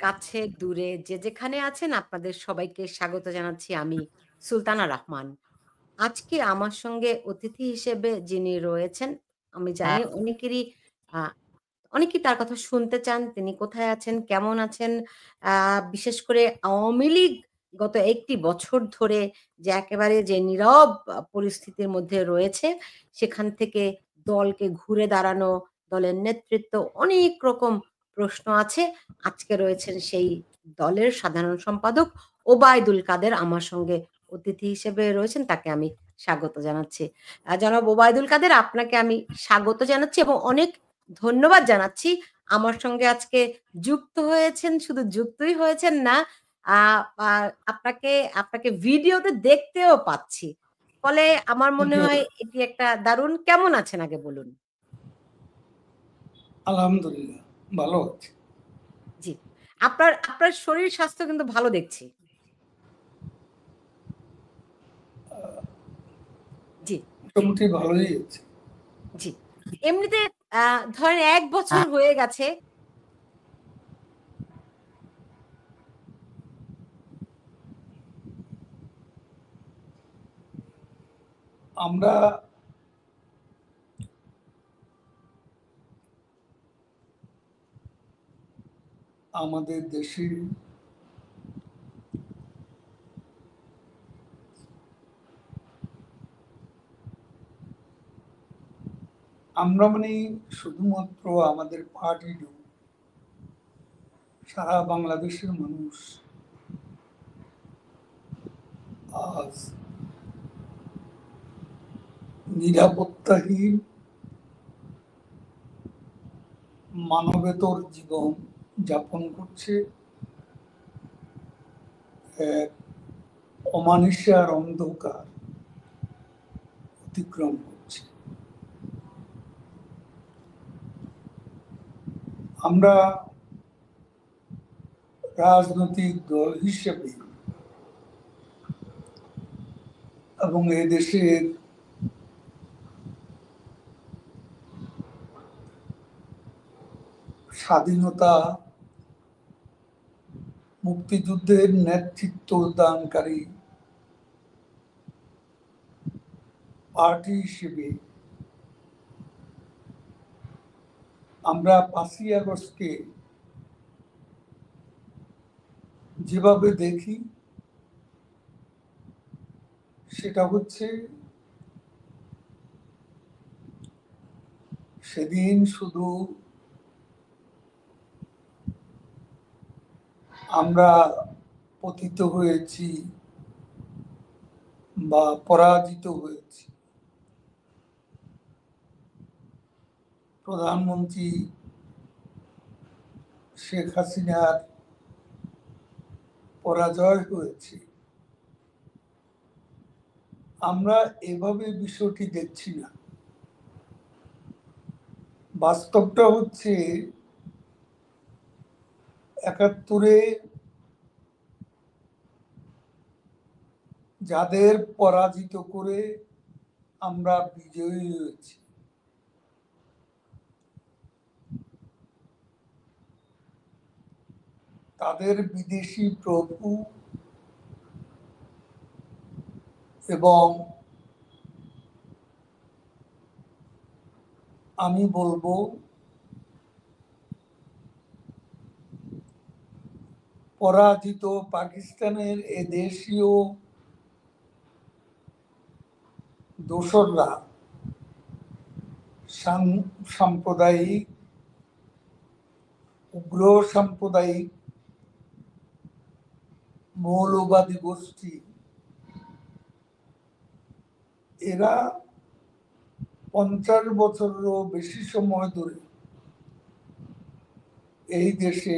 কাছে দূরে যে যেখানে আছেন আপনাদের সবাইকে স্বাগত জানাচ্ছি আমি সুলতানা রহমান। আজকে আমার সঙ্গে অতিথি হিসেবে যিনি রয়েছেন, আমি জানি আ অনেকেই তার কথা শুনতে চান। তিনি কোথায় আছেন, কেমন আছেন? আ বিশেষ করে আওয়ামী লীগ গত ১ টি বছর ধরে যে একেবারে যে নীরব পরিস্থিতির মধ্যে রয়েছে, সেখান থেকে দলকে ঘুরে দাঁড়ানো, দলের নেতৃত্ব অনেক রকম প্রশ্ন আছে। আজকে রয়েছেন সেই দলের সাধারণ সম্পাদক ওবায়দুল কাদের আমার সঙ্গে অতিথি হিসেবে রয়েছেন, তাকে আমি স্বাগত জানাচ্ছি। জনাব ওবায়দুল কাদের, আপনাকে আমি স্বাগত জানাচ্ছি এবং অনেক ধন্যবাদ জানাচ্ছি। আমার সঙ্গে আজকে যুক্ত হয়েছেন, শুধু যুক্তই হয়েছেন না, আ আ আপনাকে আপনাকে ভিডিওতে দেখতেও পাচ্ছি। ফলে আমার মনে হয় এটি একটা দারুণ কেমন আছেন আগে বলুন? আলহামদুলিল্লাহ ভালো আছি। জি। আপনার শরীর স্বাস্থ্য কিন্তু ভালো দেখছি। জি, মোটামুটি ভালোই আছে। জি। এমনিতে আ ধরেন ১ বছর হয়ে গেছে। আমরা আমাদের দেশে আমরা মানে শুধুমাত্র আমাদের পার্টি নয়, সারা বাংলাদেশের মানুষ আজ নিরাপত্তাহীন মানবেতর জীবন যাপন করছে, এক অমানুষার অন্ধকার অতিক্রম করছে। আমরা রাজনৈতিক দল হিসেবে এবং এদেশের স্বাধীনতা মুক্তিযুদ্ধের নেতৃত্ব দানকারী পার্টি হিসেবে আমরা ৫ই আগস্টকে যেভাবে দেখি সেটা হচ্ছে সেদিন শুধু আমরা পতিত হয়েছি বা পরাজিত হয়েছি, প্রধানমন্ত্রী শেখ হাসিনার পরাজয় হয়েছে, আমরা এভাবে বিষয়টি দেখছি না। বাস্তবটা হচ্ছে ৭১-এ যাদের পরাজিত করে আমরা বিজয়ী হয়েছি, তাদের বিদেশি প্রভু এবং আমি বলবো পরাজিত পাকিস্তানের এদেশীয় দোসররা সাম্প্রদায়িক উগ্র সাম্প্রদায়িক মৌলবাদী গোষ্ঠী, এরা ৫০ বছরেরও বেশি সময় ধরে এই দেশে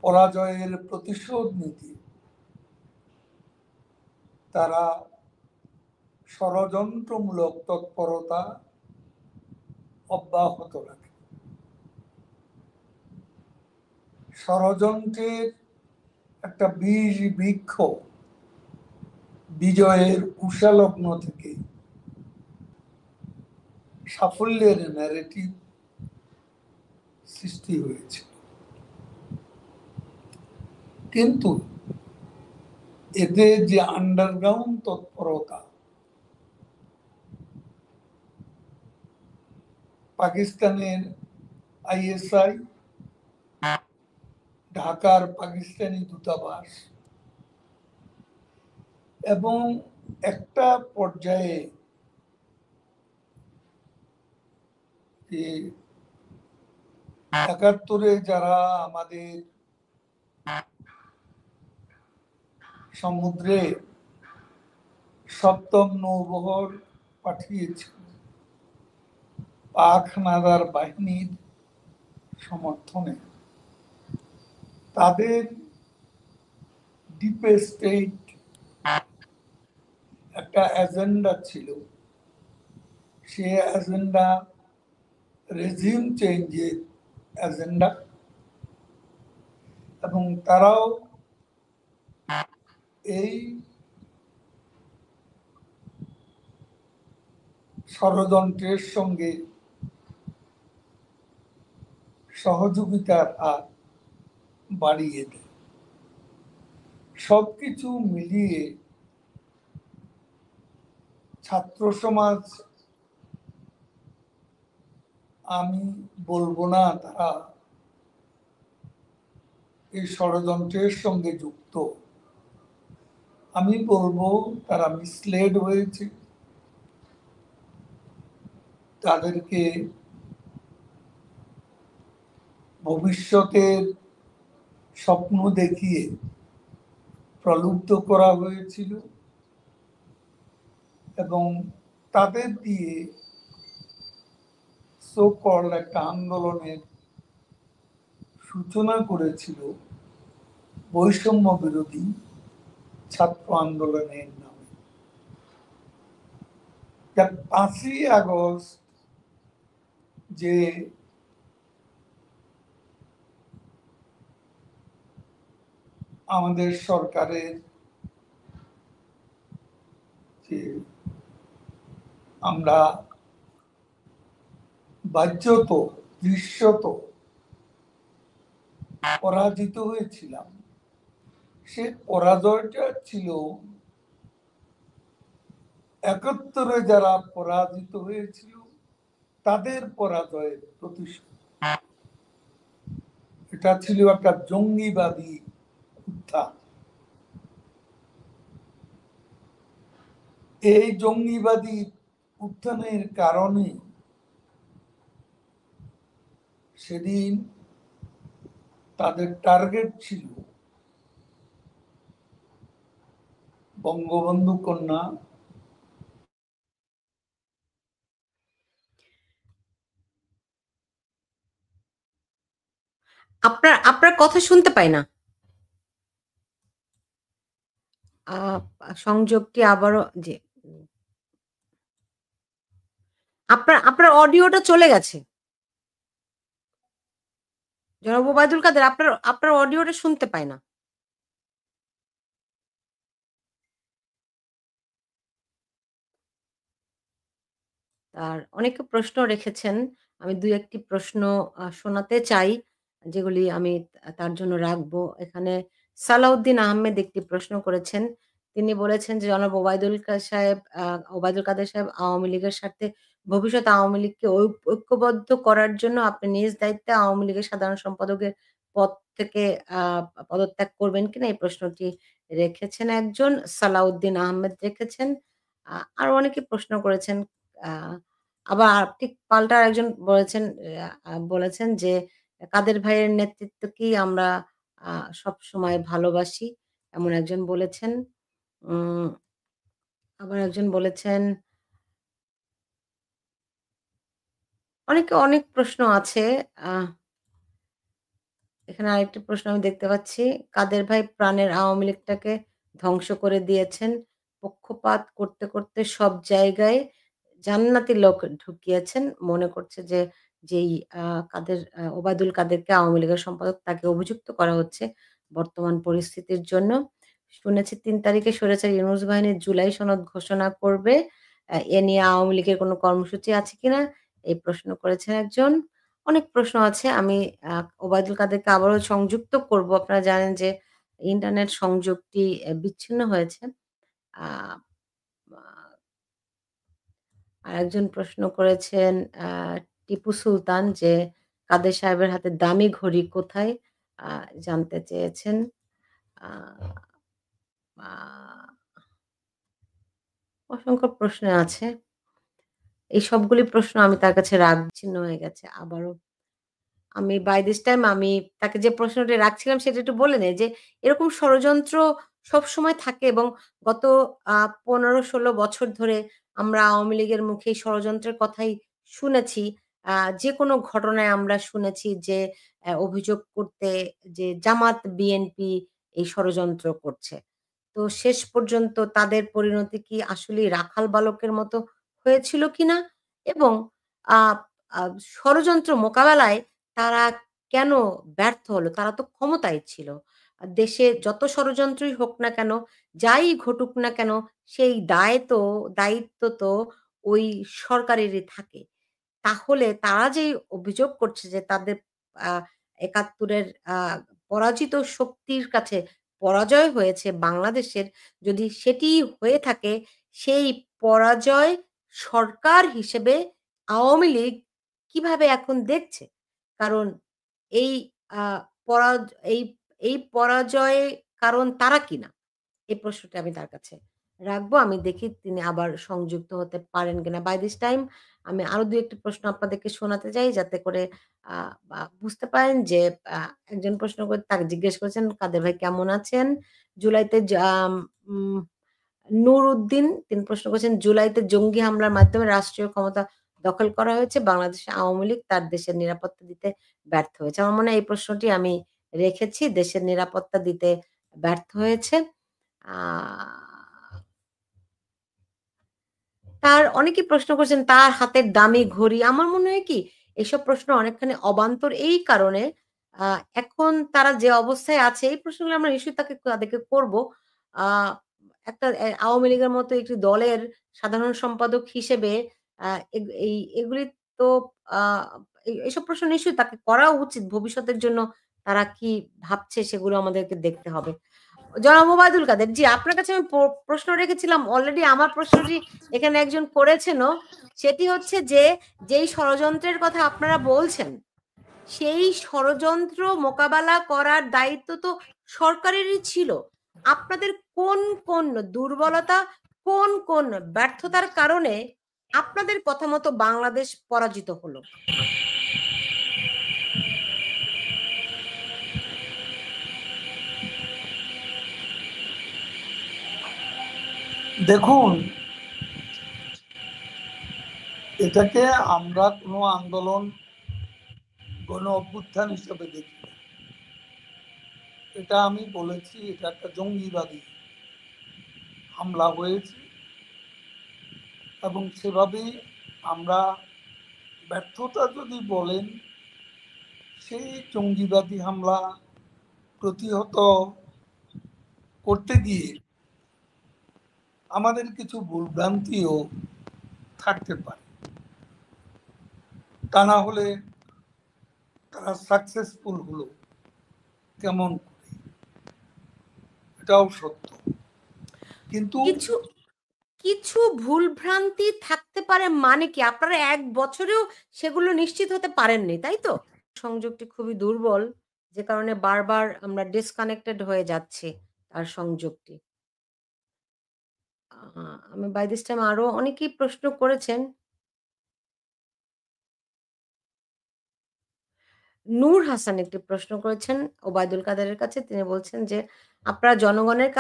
পরাজয়ের প্রতিশোধ নিতে তারা ষড়যন্ত্রমূলক তৎপরতা অব্যাহত রাখে। ষড়যন্ত্রের একটা বীজ বৃক্ষ বিজয়ের উষালগ্ন থেকে সাফল্যের ন্যারেটিভ সৃষ্টি হয়েছে। কিন্তু এদের যে আন্ডারগ্রাউন্ড তৎপরতা, পাকিস্তানের আইএসআই, ঢাকার পাকিস্তানি দূতাবাস এবং একটা পর্যায়ে যে ৭১-এ যারা আমাদের সমুদ্রে সপ্তম নৌবহর পাঠিয়েছিল পাক নাগার বাহিনীর সমর্থনে, তাদের ডিপ স্টেট একটা এজেন্ডা ছিল। সে এজেন্ডা রেজিম চেঞ্জের এজেন্ডা, এবং তারাও এই ষড়যন্ত্রের সঙ্গে সহযোগিতার হাত বাড়িয়ে দেয়। সবকিছু মিলিয়ে ছাত্র সমাজ, আমি বলবো না তারা এই ষড়যন্ত্রের সঙ্গে যুক্ত, আমি বলবো তারা মিসলেড হয়েছে। তাদেরকে ভবিষ্যতের স্বপ্ন দেখিয়ে প্রলুব্ধ করা হয়েছিল এবং তাদের দিয়ে সো কল্ড একটা আন্দোলনের সূচনা করেছিল বৈষম্য বিরোধী ছাত্র আন্দোলনের নামে। ৫ই আগস্ট যে আমাদের সরকারের যে আমরা বাহ্যত দৃশ্যত পরাজিত হয়েছিলাম, সে পরাজয়টা ছিল ৭১-এ যারা পরাজিত হয়েছিল তাদের পরাজয়ের প্রতিশোধ। এটা ছিল একটা জঙ্গিবাদী উত্থান। এই জঙ্গিবাদী উত্থানের কারণে সেদিন তাদের টার্গেট ছিল বঙ্গবন্ধু কন্যা আপনার কথা শুনতে পাই না। সংযোগটি আবারও জি। আপনার অডিওটা চলে গেছে। জনাব ওবায়দুল কাদের, আপনার অডিওটা শুনতে পাই না। আর অনেকে প্রশ্ন রেখেছেন। আমি ২-১ টি প্রশ্ন শোনাতে চাই, যেগুলি আমি তার জন্য রাখবো। এখানে সালাউদ্দিন আহমেদ একটি প্রশ্ন করেছেন। তিনি বলেছেন যে, জনাব ওবায়দুল কাদের সাহেব আওয়ামী লীগের স্বার্থে ভবিষ্যৎ আওয়ামী লীগকে ঐক্যবদ্ধ করার জন্য আপনি নিজ দায়িত্বে আওয়ামী লীগের সাধারণ সম্পাদকের পদ থেকে আ পদত্যাগ করবেন কিনা? এই প্রশ্নটি রেখেছেন একজন, সালাউদ্দিন আহমেদ রেখেছেন। আরো অনেকে প্রশ্ন করেছেন। আ আবার ঠিক পাল্টা আরেকজন বলেছেন যে, কাদের ভাইয়ের নেতৃত্বকেই আমরা আ সবসময় ভালোবাসি। এমন একজন বলেছেন। উম আবার একজন বলেছেন, অনেক প্রশ্ন আছে। আহ এখানে আরেকটি প্রশ্ন আমি দেখতে পাচ্ছি। কাদের ভাই প্রাণের আওয়ামী লীগটাকে ধ্বংস করে দিয়েছেন। পক্ষপাত করতে সব জায়গায় জান্নাতি লোক ঢুকিয়েছেন। মনে করছে যে যেই ওবায়দুল কাদেরকে আওয়ামী লীগের সম্পাদক তাকে অভিযুক্ত করা হচ্ছে বর্তমান পরিস্থিতির জন্য। শুনেছি ৩ তারিখে স্বৈরাচারী ইউনূস বাহিনী জুলাই সনদ ঘোষণা করবে। এ নিয়ে আওয়ামী লীগের কোনো কর্মসূচি আছে কিনা? এই প্রশ্ন করেছেন একজন। অনেক প্রশ্ন আছে। আমি ওবায়দুল কাদেরকে আবারও সংযুক্ত করব। আপনারা জানেন যে ইন্টারনেট সংযোগটি বিচ্ছিন্ন হয়েছে। আ আ আরেকজন প্রশ্ন করেছেন আ টিপু সুলতান যে, কাদের সাহেবের হাতে দামি ঘড়ি কোথায়? আ জানতে চেয়েছেন। আ আ অসংখ্য প্রশ্ন আছে। এই সবগুলি প্রশ্ন আমি তার কাছে বিচ্ছিন্ন হয়ে গেছে আবারও। আমি বাই দিস টাইম আমি তাকে যে প্রশ্নটি রাখছিলাম সেটা একটু বলে নেই যে, এরকম ষড়যন্ত্র সবসময় থাকে এবং গত ১৫-১৬ বছর ধরে আমরা আওয়ামী লীগের মুখে এই ষড়যন্ত্রের কথাই শুনেছি। যেকোনো ঘটনায় আমরা শুনেছি যে অভিযোগ করতে যে জামাত, বিএনপি এই ষড়যন্ত্র করছে। তো শেষ পর্যন্ত তাদের পরিণতি কি আসলেই রাখাল বালকের মতো হয়েছিল কিনা? এবং আ আ ষড়যন্ত্র মোকাবেলায় তারা কেন ব্যর্থ হলো? তারা তো ক্ষমতায় ছিল। দেশে যত ষড়যন্ত্রই হোক না কেন, যাই ঘটুক না কেন, সেই দায়িত্ব তো ওই সরকারেরই থাকে। তাহলে তারা যেই অভিযোগ করছে যে তাদের আ ৭১ এর পরাজিত শক্তির কাছে পরাজয় হয়েছে বাংলাদেশের, যদি সেটিই হয়ে থাকে সেই পরাজয় সরকার হিসেবে আওয়ামী লীগ কিভাবে এখন দেখছে? কারণ এই আ পরাজ এই এই পরাজয়ের কারণ তারা কিনা? এই প্রশ্নটা আমি তার কাছে রাখবো। আমি দেখি তিনি আবার সংযুক্ত হতে পারেন কিনা। বাই দিস টাইম আমি আরো ২-১ টি প্রশ্ন আপনাদেরকে শোনাতে চাই যাতে করে আ বুঝতে পারেন যে আ একজন প্রশ্ন করে তাকে জিজ্ঞেস করেছেন, "কাদের ভাই কেমন আছেন?" জুলাইতে জাম উম নূরউদ্দিন তিনি প্রশ্ন করেছেন, "জুলাইতে জঙ্গি হামলার মাধ্যমে রাষ্ট্রীয় ক্ষমতা দখল করা হয়েছে। বাংলাদেশে আওয়ামী লীগ তার দেশের নিরাপত্তা দিতে ব্যর্থ হয়েছে।" আমার মনে হয় এই প্রশ্নটি আমি রেখেছি। দেশের নিরাপত্তা দিতে ব্যর্থ হয়েছে। আ তার অনেকেই প্রশ্ন করেছেন তার হাতের দামি ঘড়ি। আমার মনে হয় কি এসব প্রশ্ন অনেকখানি অবান্তর এই কারণে আ এখন তারা যে অবস্থায় আছে এই প্রশ্নগুলো আমরা নিশ্চয়ই তাদেরকে করব। আ একটা আওয়ামী লীগের মতো একটি দলের সাধারণ সম্পাদক হিসেবে আ এগুলি তো আ এসব প্রশ্ন নিশ্চয়ই তাকে করা উচিত। ভবিষ্যতের জন্য তারা কি ভাবছে সেগুলো আমাদেরকে দেখতে হবে। জনাব ওবায়দুল কাদের, জি আপনার কাছে আমি প্রশ্ন রেখেছিলাম। অলরেডি আমার প্রশ্নটি এখানে একজন করেছেনও। সেটি হচ্ছে যে, যেই ষড়যন্ত্রের কথা আপনারা বলছেন, সেই ষড়যন্ত্র মোকাবেলা করার দায়িত্ব তো সরকারেরই ছিল। আপনাদের কোন দুর্বলতা, কোন ব্যর্থতার কারণে আপনাদের কথা মতো বাংলাদেশ পরাজিত হলো? দেখুন, এটাকে আমরা কোনো আন্দোলন, গণ অভ্যুত্থান হিসেবে দেখি না। এটা আমি বলেছি, এটা একটা জঙ্গিবাদী হামলা হয়েছে এবং সেভাবেই আমরা ব্যর্থতা যদি বলেন, সেই জঙ্গিবাদী হামলা প্রতিহত করতে গিয়ে আমাদের কিছু ভুলভ্রান্তিও থাকতে পারে। তা না হলে তারা সাকসেসফুল হলো কেমন করে, এটাও সত্য। কিন্তু কিছু কিছু ভুলভ্রান্তি থাকতে পারে মানে কি? আপনারা ১ বছরেও সেগুলো নিশ্চিত হতে পারেননি, তাই তো? সংযোগটি খুবই দুর্বল, যে কারণে বারবার আমরা ডিসকানেক্টেড হয়ে যাচ্ছি তার সংযোগটি। আ আমি বাই দিস টাইম আরো অনেকেই প্রশ্ন করেছেন। নূর হাসান একটি প্রশ্ন করেছেন ওবায়দুল কাদেরের কাছে। তিনি বলছেন যে, "আপনারা জনগণের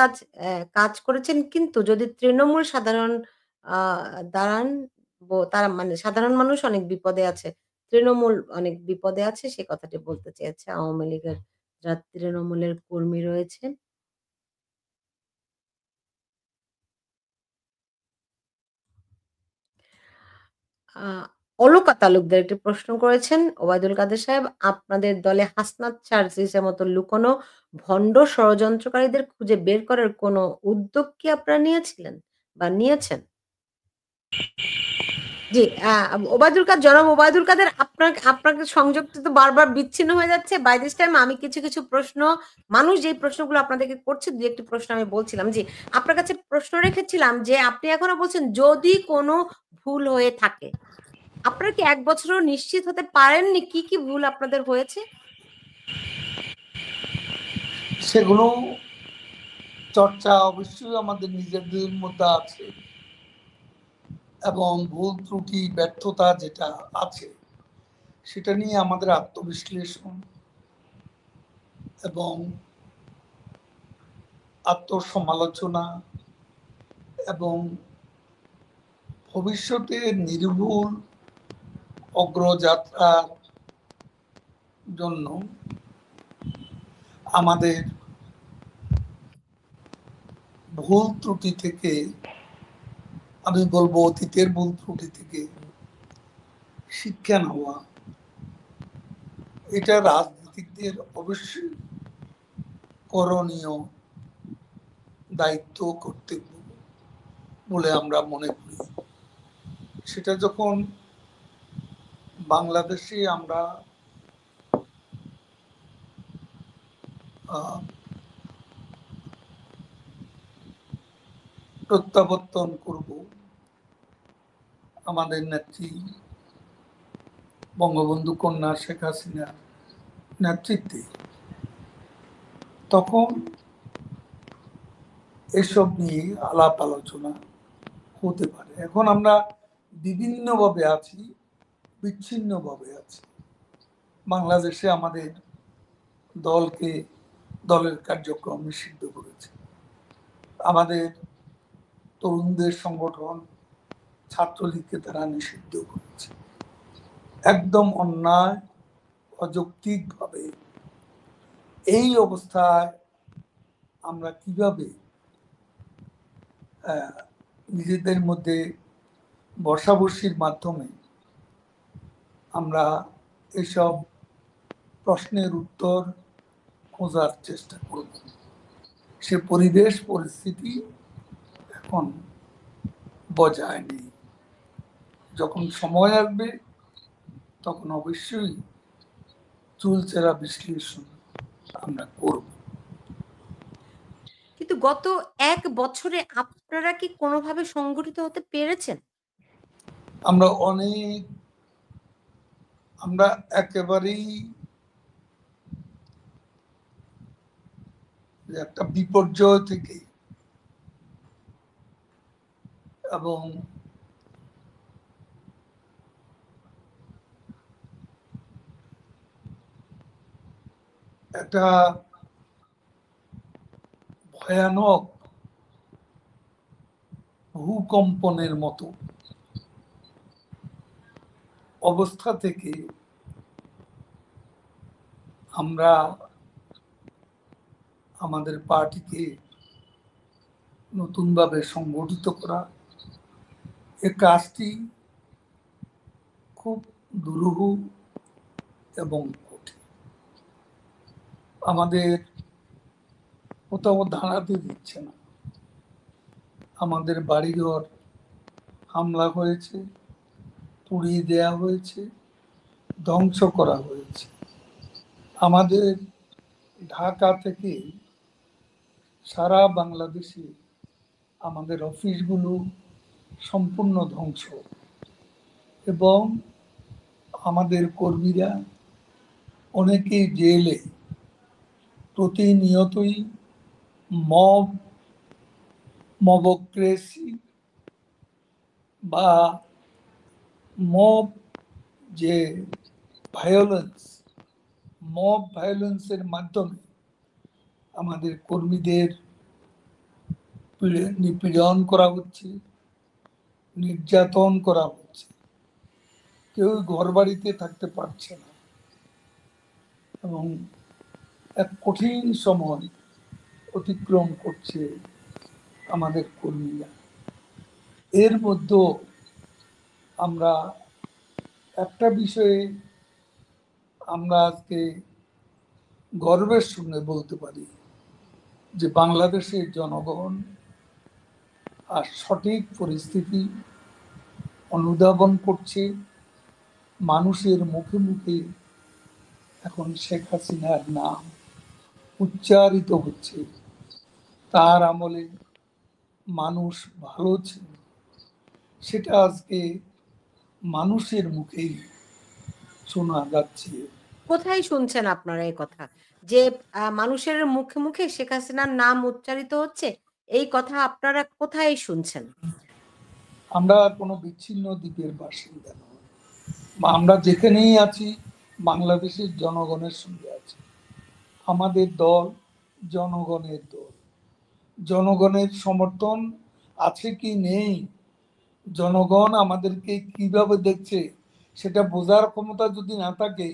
কাজ করেছেন কিন্তু যদি তৃণমূল সাধারণ আ দাঁড়ান তারা মানে সাধারণ মানুষ অনেক বিপদে আছে। তৃণমূল অনেক বিপদে আছে" সে কথাটি বলতে চেয়েছে আওয়ামী লীগের যারা তৃণমূলের কর্মী রয়েছেন। আ অলকা তালুকদার একটি প্রশ্ন করেছেন, ওবায়দুল কাদের সাহেব, আপনাদের দলে হাসনাত সার্জিসের মতো লুকোনো ভণ্ড ষড়যন্ত্রকারীদের খুঁজে বের করার কোনো উদ্যোগ কি আপনারা নিয়েছিলেন বা নিয়েছেন? জি, জনাব ওবায়দুল কাদের, আপনাকে সংযোগ তো বারবার বিচ্ছিন্ন হয়ে যাচ্ছে। বাই দিস টাইম আমি কিছু প্রশ্ন, মানুষ যেই প্রশ্নগুলো আপনাদেরকে করছে ২-১ টি প্রশ্ন আমি বলছিলাম। জি, আপনার কাছে প্রশ্ন রেখেছিলাম যে আপনি এখনো বলছেন যদি কোনো ভুল হয়ে থাকে। আপনারা কি ১ বছরেও নিশ্চিত হতে পারেননি কি ভুল আপনাদের হয়েছে? সেগুলো চর্চা অবশ্যই আমাদের নিজেদের মধ্যে আছে, এবং ভুল ত্রুটি ব্যর্থতা যেটা আছে সেটা নিয়ে আমাদের আত্মবিশ্লেষণ এবং আত্মসমালোচনা এবং ভবিষ্যতে নির্ভুল অগ্রযাত্রার জন্য আমাদের ভুল ত্রুটি থেকে, আমি বলবো অতীতের ভুল ত্রুটি থেকে শিক্ষা নেওয়া, এটা রাজনীতিকদের অবশ্যই করণীয় দায়িত্ব কর্তব্য বলে আমরা মনে করি। সেটা যখন বাংলাদেশে আমরা প্রত্যাবর্তন করব আমাদের নেত্রী বঙ্গবন্ধু কন্যা শেখ হাসিনার নেতৃত্বে, তখন এসব নিয়ে আলাপ আলোচনা হতে পারে। এখন আমরা বিভিন্নভাবে আছি, বিচ্ছিন্নভাবে আছি। বাংলাদেশে আমাদের দলের কার্যক্রম নিষিদ্ধ করেছে, আমাদের তরুণদের সংগঠন ছাত্রলীগকে তারা নিষিদ্ধ করেছে। একদম অন্যায় অযৌক্তিকভাবে। এই অবস্থায় আমরা কিভাবে নিজেদের মধ্যে বসাবসির মাধ্যমে আমরা এসব প্রশ্নের উত্তর খোঁজার চেষ্টা করব? সে পরিবেশ পরিস্থিতি এখন বজায় নেই। যখন সময় আসবে তখন অবশ্যই চুলচেরা বিশ্লেষণ আমরা করব। কিন্তু গত ১ বছরে আপনারা কি কোনোভাবে সংগঠিত হতে পেরেছেন? আমরা একেবারেই একটা বিপর্যয় থেকে এবং একটা ভয়ানক ভূকম্পনের মতো অবস্থা থেকে আমরা আমাদের পার্টিকে নতুনভাবে সংগঠিত করা, এ কাজটি খুব দুরূহ এবং কঠিন। আমাদের কোথাও দাঁড়াতে দিচ্ছে না। আমাদের বাড়িঘর হামলা হয়েছে, পুড়িয়ে দেয়া হয়েছে, ধ্বংস করা হয়েছে। আমাদের ঢাকা থেকে সারা বাংলাদেশে আমাদের অফিসগুলো সম্পূর্ণ ধ্বংস, এবং আমাদের কর্মীরা অনেকে জেলে। প্রতিনিয়তই মবক্রেসি বা মব যে ভায়োলেন্সের মাধ্যমে আমাদের কর্মীদের নিপীড়ন করা হচ্ছে, নির্যাতন করা হচ্ছে। কেউ ঘর বাড়িতে থাকতে পারছে না, এবং এক কঠিন সময় অতিক্রম করছে আমাদের কর্মীরা। এর মধ্যে আমরা একটা বিষয়ে আমরা আজকে গর্বের সঙ্গে বলতে পারি যে বাংলাদেশের জনগণ আর সঠিক পরিস্থিতি অনুধাবন করছে, মানুষের মুখে মুখে এখন শেখ হাসিনার নাম উচ্চারিত হচ্ছে। তার আমলে মানুষ ভালো ছিল, সেটা আজকে মানুষের মুখেই শোনা যাচ্ছে। কোথায় শুনছেন আপনারা এই কথা? যে মানুষের মুখে, মুখে শেখ হাসিনার নাম উচ্চারিত হচ্ছে, এই কথা আপনারা কোথায় শুনছেন? আমরা কোনো বিচ্ছিন্ন দ্বীপের বাসিন্দা নই। আমরা যেখানেই আছি বাংলাদেশের জনগণের সঙ্গে আছি। আমাদের দল জনগণের দল। জনগণের সমর্থন আছে কি নেই, জনগণ আমাদেরকে কিভাবে দেখছে সেটা বোঝার ক্ষমতা যদি না থাকে,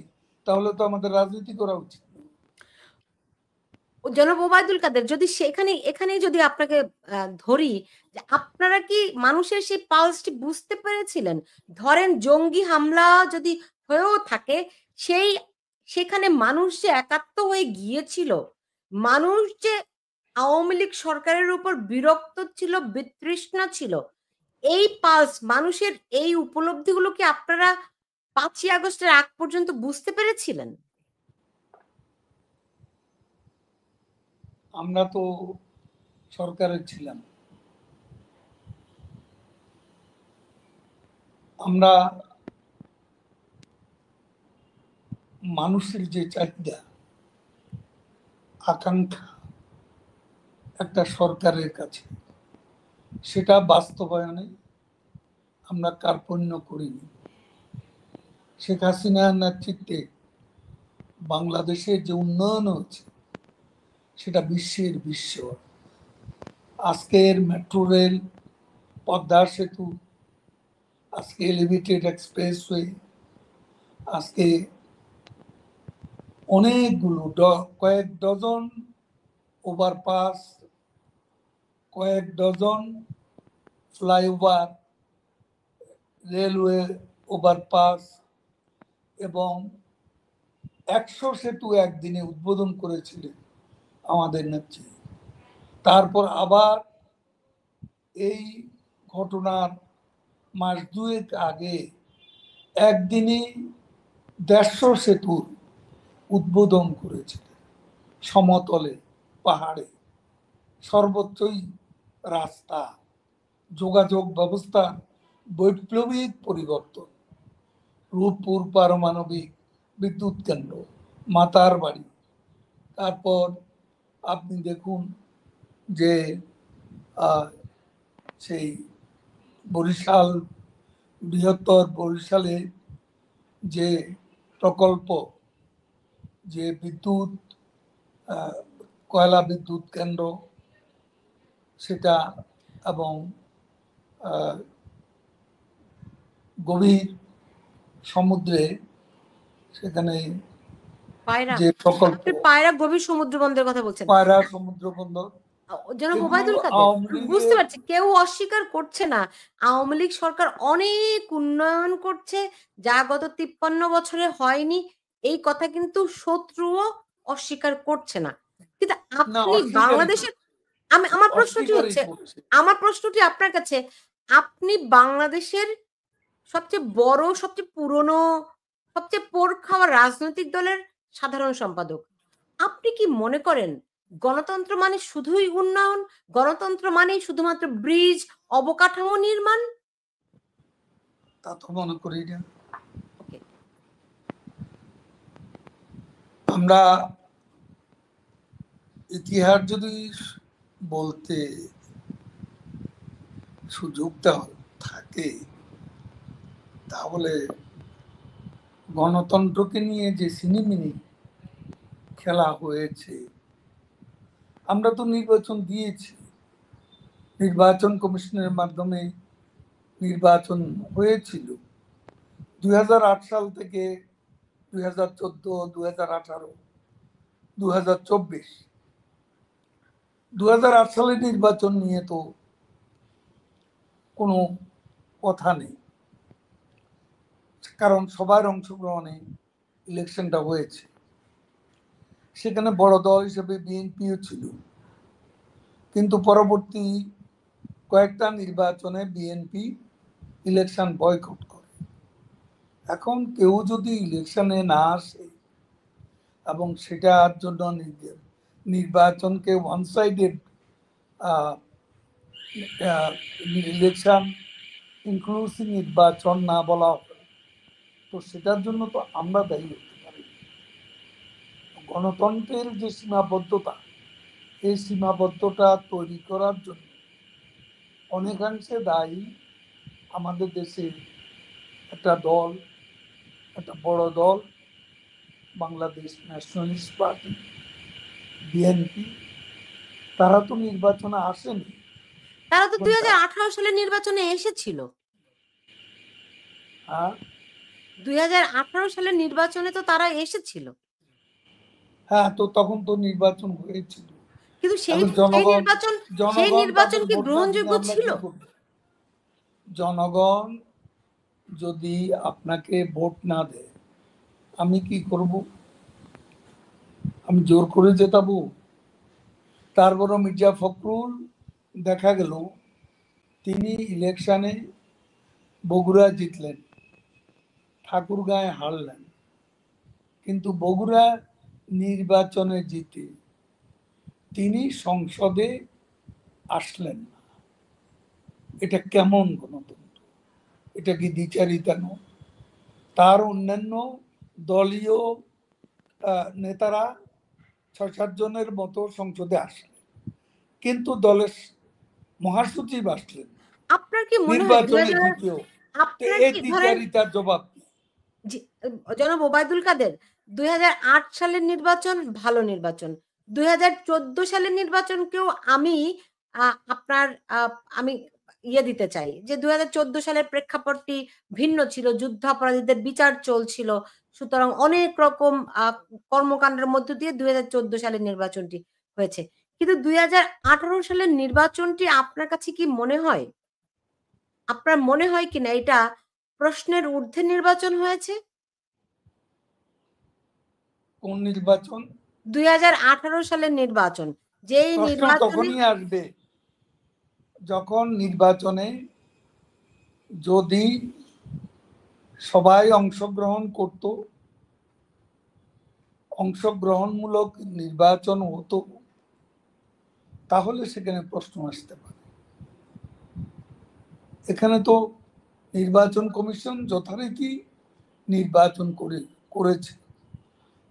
তাহলে তো আমাদের রাজনীতি করা উচিত। জনাব ওবায়দুল কাদের, যদি এখানেই যদি আপনাকে ধরি, যে আপনারা কি মানুষের সেই পালসটি বুঝতে পেরেছিলেন? ধরেন জঙ্গি হামলা যদি হয়েও থাকে, সেখানে মানুষ যে একাত্ম হয়ে গিয়েছিল, মানুষ যে আওয়ামী লীগ সরকারের উপর বিরক্ত ছিল, বিতৃষ্ণা ছিল, এই পালস মানুষের এই উপলব্ধিগুলো কি আপনারা ৫ই আগস্টের আগ পর্যন্ত বুঝতে পেরেছিলেন? আমরা তো সরকারে ছিলাম, আমরা মানুষের যে চাহিদা আকাঙ্ক্ষা একটা সরকারের কাছে, সেটা বাস্তবায়নে আমরা কার্পণ্য করিনি। শেখ হাসিনার নেতৃত্বে বাংলাদেশের যে উন্নয়ন হচ্ছে সেটা বিশ্বের বিস্ময়। আজকের মেট্রো রেল, পদ্মা সেতু, আজকে এলিভেটেড এক্সপ্রেসওয়ে, আজকে অনেকগুলো কয়েক ডজন ওভারপাস, কয়েক ডজন ফ্লাইওভার, রেলওয়ে ওভারপাস এবং ১০০ সেতু একদিনে উদ্বোধন করেছিলেন আমাদের নেত্রী। তারপর আবার এই ঘটনার মাস দুয়েক আগে একদিনে ১৫০ সেতুর উদ্বোধন করেছিলেন। সমতলে, পাহাড়ে, সর্বত্রই রাস্তা, যোগাযোগ ব্যবস্থার বৈপ্লবিক পরিবর্তন। রূপপুর পারমাণবিক বিদ্যুৎ কেন্দ্র, মাতার বাড়ি, তারপর আপনি দেখুন যে সেই বরিশাল, বৃহত্তর বরিশালে যে প্রকল্প, যে বিদ্যুৎ কয়লা বিদ্যুৎ কেন্দ্র সেটা, এবং গভীর সমুদ্রে সেখানে পায়রা, যে প্রকল্প, আপনি পায়রা গভীর সমুদ্র বন্দরের কথা বলছেন। পায়রা সমুদ্র বন্দর, জনাব এগুলো ওবায়দুল কাদের, আওয়ামী বুঝতে লীগের। পারছি, কেউ অস্বীকার করছে না আওয়ামী লীগ সরকার অনেক উন্নয়ন করছে, যা গত ৫৩ বছরে হয়নি, এই কথা কিন্তু শত্রুও অস্বীকার করছে না। কিন্তু না, আপনি অস্বীকারই বাংলাদেশের, আমার প্রশ্নটি অস্বীকারই হচ্ছে, করছে। আমার প্রশ্নটি আপনার কাছে, আপনি বাংলাদেশের সবচেয়ে বড়, সবচেয়ে পুরনো, সবচেয়ে পোড় খাওয়া রাজনৈতিক দলের সাধারণ সম্পাদক। আপনি কি মনে করেন গণতন্ত্র মানে শুধুই উন্নয়ন? গণতন্ত্র মানেই শুধুমাত্র ব্রিজ, অবকাঠামো নির্মাণ? তা তো মনে করি না। ওকে। আমরা ইতিহাস যদি বলতে সুযোগটা থাকে, তাহলে গণতন্ত্রকে নিয়ে যে সিনেমিনি খেলা হয়েছে, আমরা তো নির্বাচন দিয়েছি, নির্বাচন কমিশনের মাধ্যমে নির্বাচন হয়েছিল ২০০৮ সাল থেকে ২০১৪, ২০১৮, ২০২৪। ২০০৮ সালের নির্বাচন নিয়ে তো কোনো কথা নেই, কারণ সবার অংশগ্রহণে ইলেকশনটা হয়েছে। সেখানে বড় দল হিসেবে বিএনপিও ছিল, কিন্তু পরবর্তী কয়েকটা নির্বাচনে বিএনপি ইলেকশন বয়কট করে। এখন কেউ যদি ইলেকশনে না আসে এবং সেটার জন্য নির্বাচনকে ওয়ান সাইডেড ইলেকশন ইনক্লুসিভ নির্বাচন না বলা হয়, তো সেটার জন্য তো আমরা দায়ী হতে পারি। গণতন্ত্রের যে সীমাবদ্ধতা, এই সীমাবদ্ধতা তৈরি করার জন্য অনেকাংশে দায়ী আমাদের দেশে একটা দল, একটা বড় দল, বাংলাদেশ ন্যাশনালিস্ট পার্টি, বিএনপি। তারা তো নির্বাচনে আসেনি। তারা তো 2018 সালের নির্বাচনে এসেছিল। আর 2018 সালের নির্বাচনে তো তারা এসেছিল। হ্যাঁ, তো তখন তো নির্বাচন হয়েছিল, কিন্তু সেই এবং সেই জনগণ নির্বাচন সেই জনগণ নির্বাচন তাদের কি ভোট না দিলে গ্রহণযোগ্য আমরা ছিল? কি করব? জনগণ যদি আপনাকে ভোট না দেয়, আমি কি করব? আমি জোর করে জেতাবো? তারপরও মির্জা ফখরুল দেখা গেল তিনি ইলেকশনে বগুড়া জিতলেন, ঠাকুরগাঁয়ে হারলেন, কিন্তু বগুড়া নির্বাচনে জিতে তিনি সংসদে আসলেন না। এটা কেমন গণতন্ত্র? এটা কি দ্বিচারিতা নয়? তার অন্যান্য দলীয় নেতারা ৬-৭ জনের মতো সংসদে আসলেন, কিন্তু দলের মহাসচিব আসলেন আপনার কি মনে হয় নির্বাচনে দ্বিতীয়। তো আপনার এই কি ধরেন দ্বিচারিতার জবাব কি? জি, জনাব ওবায়দুল কাদের, 2008 সালের নির্বাচন ভালো নির্বাচন। 2014 সালের নির্বাচনকেও আমি আপনার আমি দিতে চাই যে 2014 সালের প্রেক্ষাপটটি ভিন্ন ছিল। যুদ্ধাপরাধীদের বিচার চলছিল। সুতরাং অনেক রকম কর্মকাণ্ডের মধ্য দিয়ে 2014 সালের নির্বাচনটি হয়েছে। কিন্তু 2018 সালের নির্বাচনটি আপনার কাছে কি মনে হয়? আপনার মনে হয় কিনা এটা প্রশ্নের ঊর্ধ্বে নির্বাচন হয়েছে? কোন নির্বাচন? 2018 সালের নির্বাচন। যেই প্রশ্ন নির্বাচনে তখনই আসবে যখন নির্বাচনে যদি সবাই অংশগ্রহণ করত, অংশগ্রহণমূলক নির্বাচন হতো, তাহলে সেখানে প্রশ্ন আসতে পারে। এখানে তো নির্বাচন কমিশন যথারীতি নির্বাচন করেছে,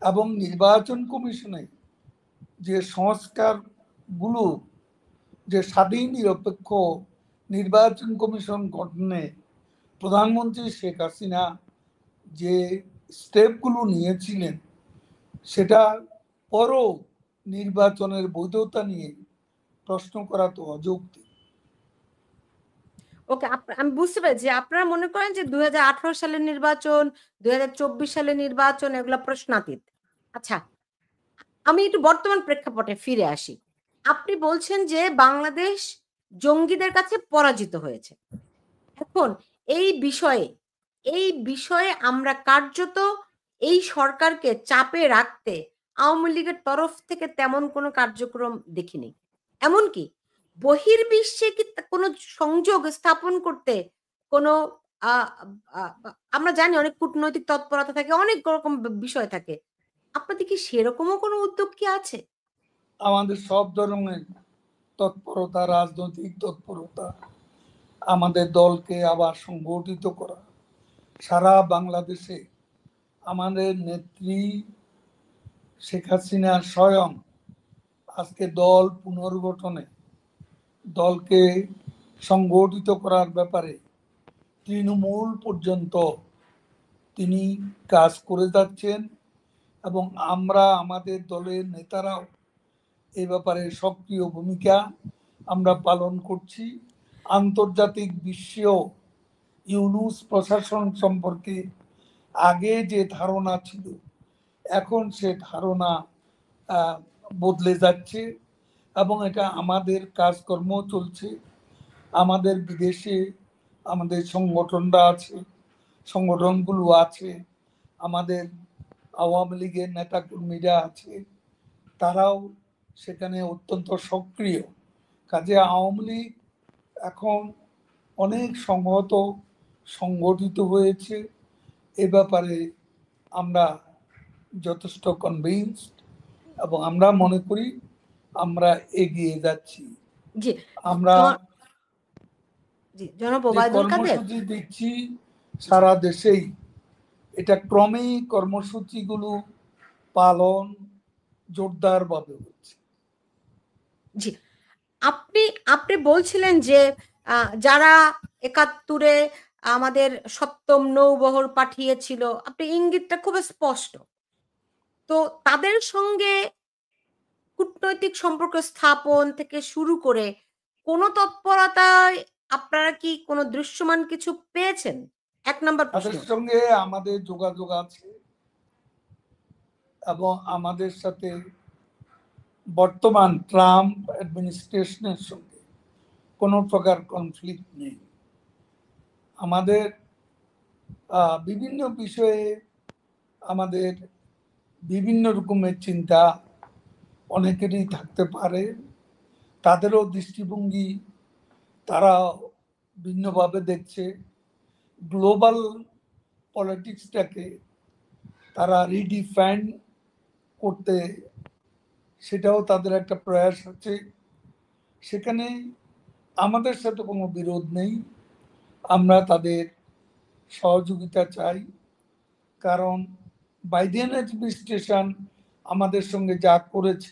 এবং নির্বাচন কমিশনে যে সংস্কারগুলো, যে স্বাধীন নিরপেক্ষ নির্বাচন কমিশন গঠনে প্রধানমন্ত্রী শেখ হাসিনা যে স্টেপগুলো নিয়েছিলেন, সেটা পরও নির্বাচনের বৈধতা নিয়ে প্রশ্ন করা তো অযৌক্তিক। ওকে, আমি বুঝতে পেরেছি। আপনারা মনে করেন যে 2018 সালের নির্বাচন, 2024 সালের নির্বাচন এগুলা প্রশ্নাতীত। আচ্ছা, আমি একটু বর্তমান প্রেক্ষাপটে ফিরে আসি। আপনি বলছেন যে বাংলাদেশ জঙ্গিদের কাছে পরাজিত হয়েছে। এখন এই বিষয়ে এই বিষয়ে আমরা কার্যত এই সরকারকে চাপে রাখতে আওয়ামী লীগের তরফ থেকে তেমন কোনো কার্যক্রম দেখিনি। এমনকি বহির্বিশ্বে কি কোনো সংযোগ স্থাপন করতে কোনো আ আ আমরা জানি অনেক কূটনৈতিক তৎপরতা থাকে, অনেক রকম বিষয় থাকে। আপনাদের কি সেরকমও কোনো উদ্যোগ কি আছে? আমাদের সব ধরনের তৎপরতা, রাজনৈতিক তৎপরতা, আমাদের দলকে আবার সংগঠিত করা, সারা বাংলাদেশে আমাদের নেত্রী শেখ হাসিনা স্বয়ং আজকে দল পুনর্গঠনে, দলকে সংগঠিত করার ব্যাপারে তৃণমূল পর্যন্ত তিনি কাজ করে যাচ্ছেন, এবং আমরা আমাদের দলের নেতারাও এই ব্যাপারে সক্রিয় ভূমিকা আমরা পালন করছি। আন্তর্জাতিক বিশ্বেও ইউনূস প্রশাসন সম্পর্কে আগে যে ধারণা ছিল, এখন সে ধারণা বদলে যাচ্ছে, এবং এটা আমাদের কাজকর্ম চলছে। আমাদের বিদেশে আমাদের সংগঠনটা আছে, সংগঠনগুলো আছে, আমাদের আওয়ামী লীগের নেতাকর্মীরা আছে, তারাও সেখানে অত্যন্ত সক্রিয়। কাজে আওয়ামী লীগ এখন অনেক সংহত সংগঠিত হয়েছে এ ব্যাপারে আমরা যথেষ্ট কনভিন্সড, এবং আমরা মনে করি আমরা এগিয়ে যাচ্ছি। জি আমরা জি জনাব যে ওবায়দুল কাদের। কর্মসূচি দিচ্ছি সারা দেশেই, এটা ক্রমেই কর্মসূচিগুলো পালন জোরদারভাবে হচ্ছে। জি আপনি আপনি বলছিলেন যে যারা ৭১-এ আমাদের সপ্তম নৌবহর পাঠিয়েছিল, আপনি ইঙ্গিতটা খুব স্পষ্ট। তো তাদের সঙ্গে কূটনৈতিক সম্পর্ক স্থাপন থেকে শুরু করে কোন তৎপরতায় আপনারা কি কোন দৃশ্যমান কিছু পেয়েছেন? ১ নাম্বার প্রশ্ন। তাদের সঙ্গে আমাদের যোগাযোগ আছে, এবং আমাদের সাথে বর্তমান ট্রাম্প অ্যাডমিনিস্ট্রেশনের সঙ্গে কোনো প্রকার কনফ্লিক্ট নেই। আমাদের বিভিন্ন বিষয়ে আমাদের বিভিন্ন রকমের চিন্তা অনেকেরই থাকতে পারে, তাদেরও দৃষ্টিভঙ্গি তারা ভিন্নভাবে দেখছে। গ্লোবাল পলিটিক্সটাকে তারা রিডিফাইন করতে, সেটাও তাদের একটা প্রয়াস আছে। সেখানে আমাদের সাথে কোনো বিরোধ নেই, আমরা তাদের সহযোগিতা চাই। কারণ বাইডেন অ্যাডমিনিস্ট্রেশন আমাদের সঙ্গে যা করেছে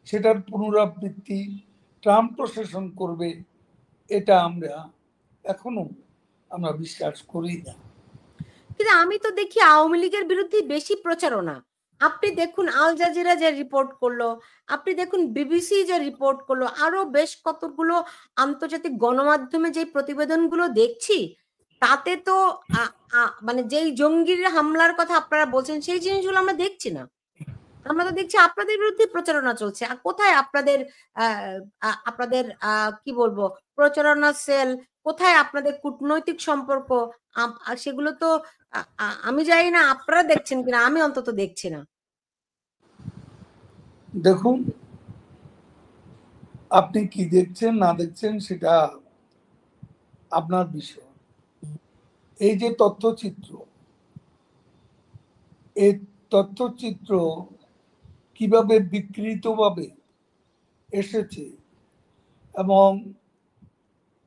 সেটার পুনরাবৃত্তি ট্রাম্প প্রশাসন করবে, এটা এখনো আমরা বিশ্বাস করি না। কিন্তু আমি তো দেখি আওয়ামী লীগের বিরুদ্ধে বেশি প্রচারণা। আপনি দেখুন আল জাজিরা যে রিপোর্ট করলো, আপনি দেখুন বিবিসি যে রিপোর্ট করলো, আরো বেশ কতগুলো আন্তর্জাতিক গণমাধ্যমে যে প্রতিবেদনগুলো দেখছি, তাতে তো মানে যেই জঙ্গির হামলার কথা আপনারা বলছেন সেই জিনিসগুলো আমরা দেখছি না। আমরা তো দেখছি আপনাদের বিরুদ্ধে প্রচারণা চলছে। আর কোথায় আপনাদের আপনাদের কি বলবো প্রচারণা সেল, কোথায় আপনাদের কূটনৈতিক সম্পর্ক? সেগুলো তো আমি জানি না আপনারা দেখছেন কিনা, আমি অন্তত দেখছি না। দেখুন, আপনি কি দেখছেন না দেখছেন সেটা আপনার বিষয়। এই যে তথ্যচিত্র, এই তথ্যচিত্র কিভাবে বিকৃতভাবে এসেছে এবং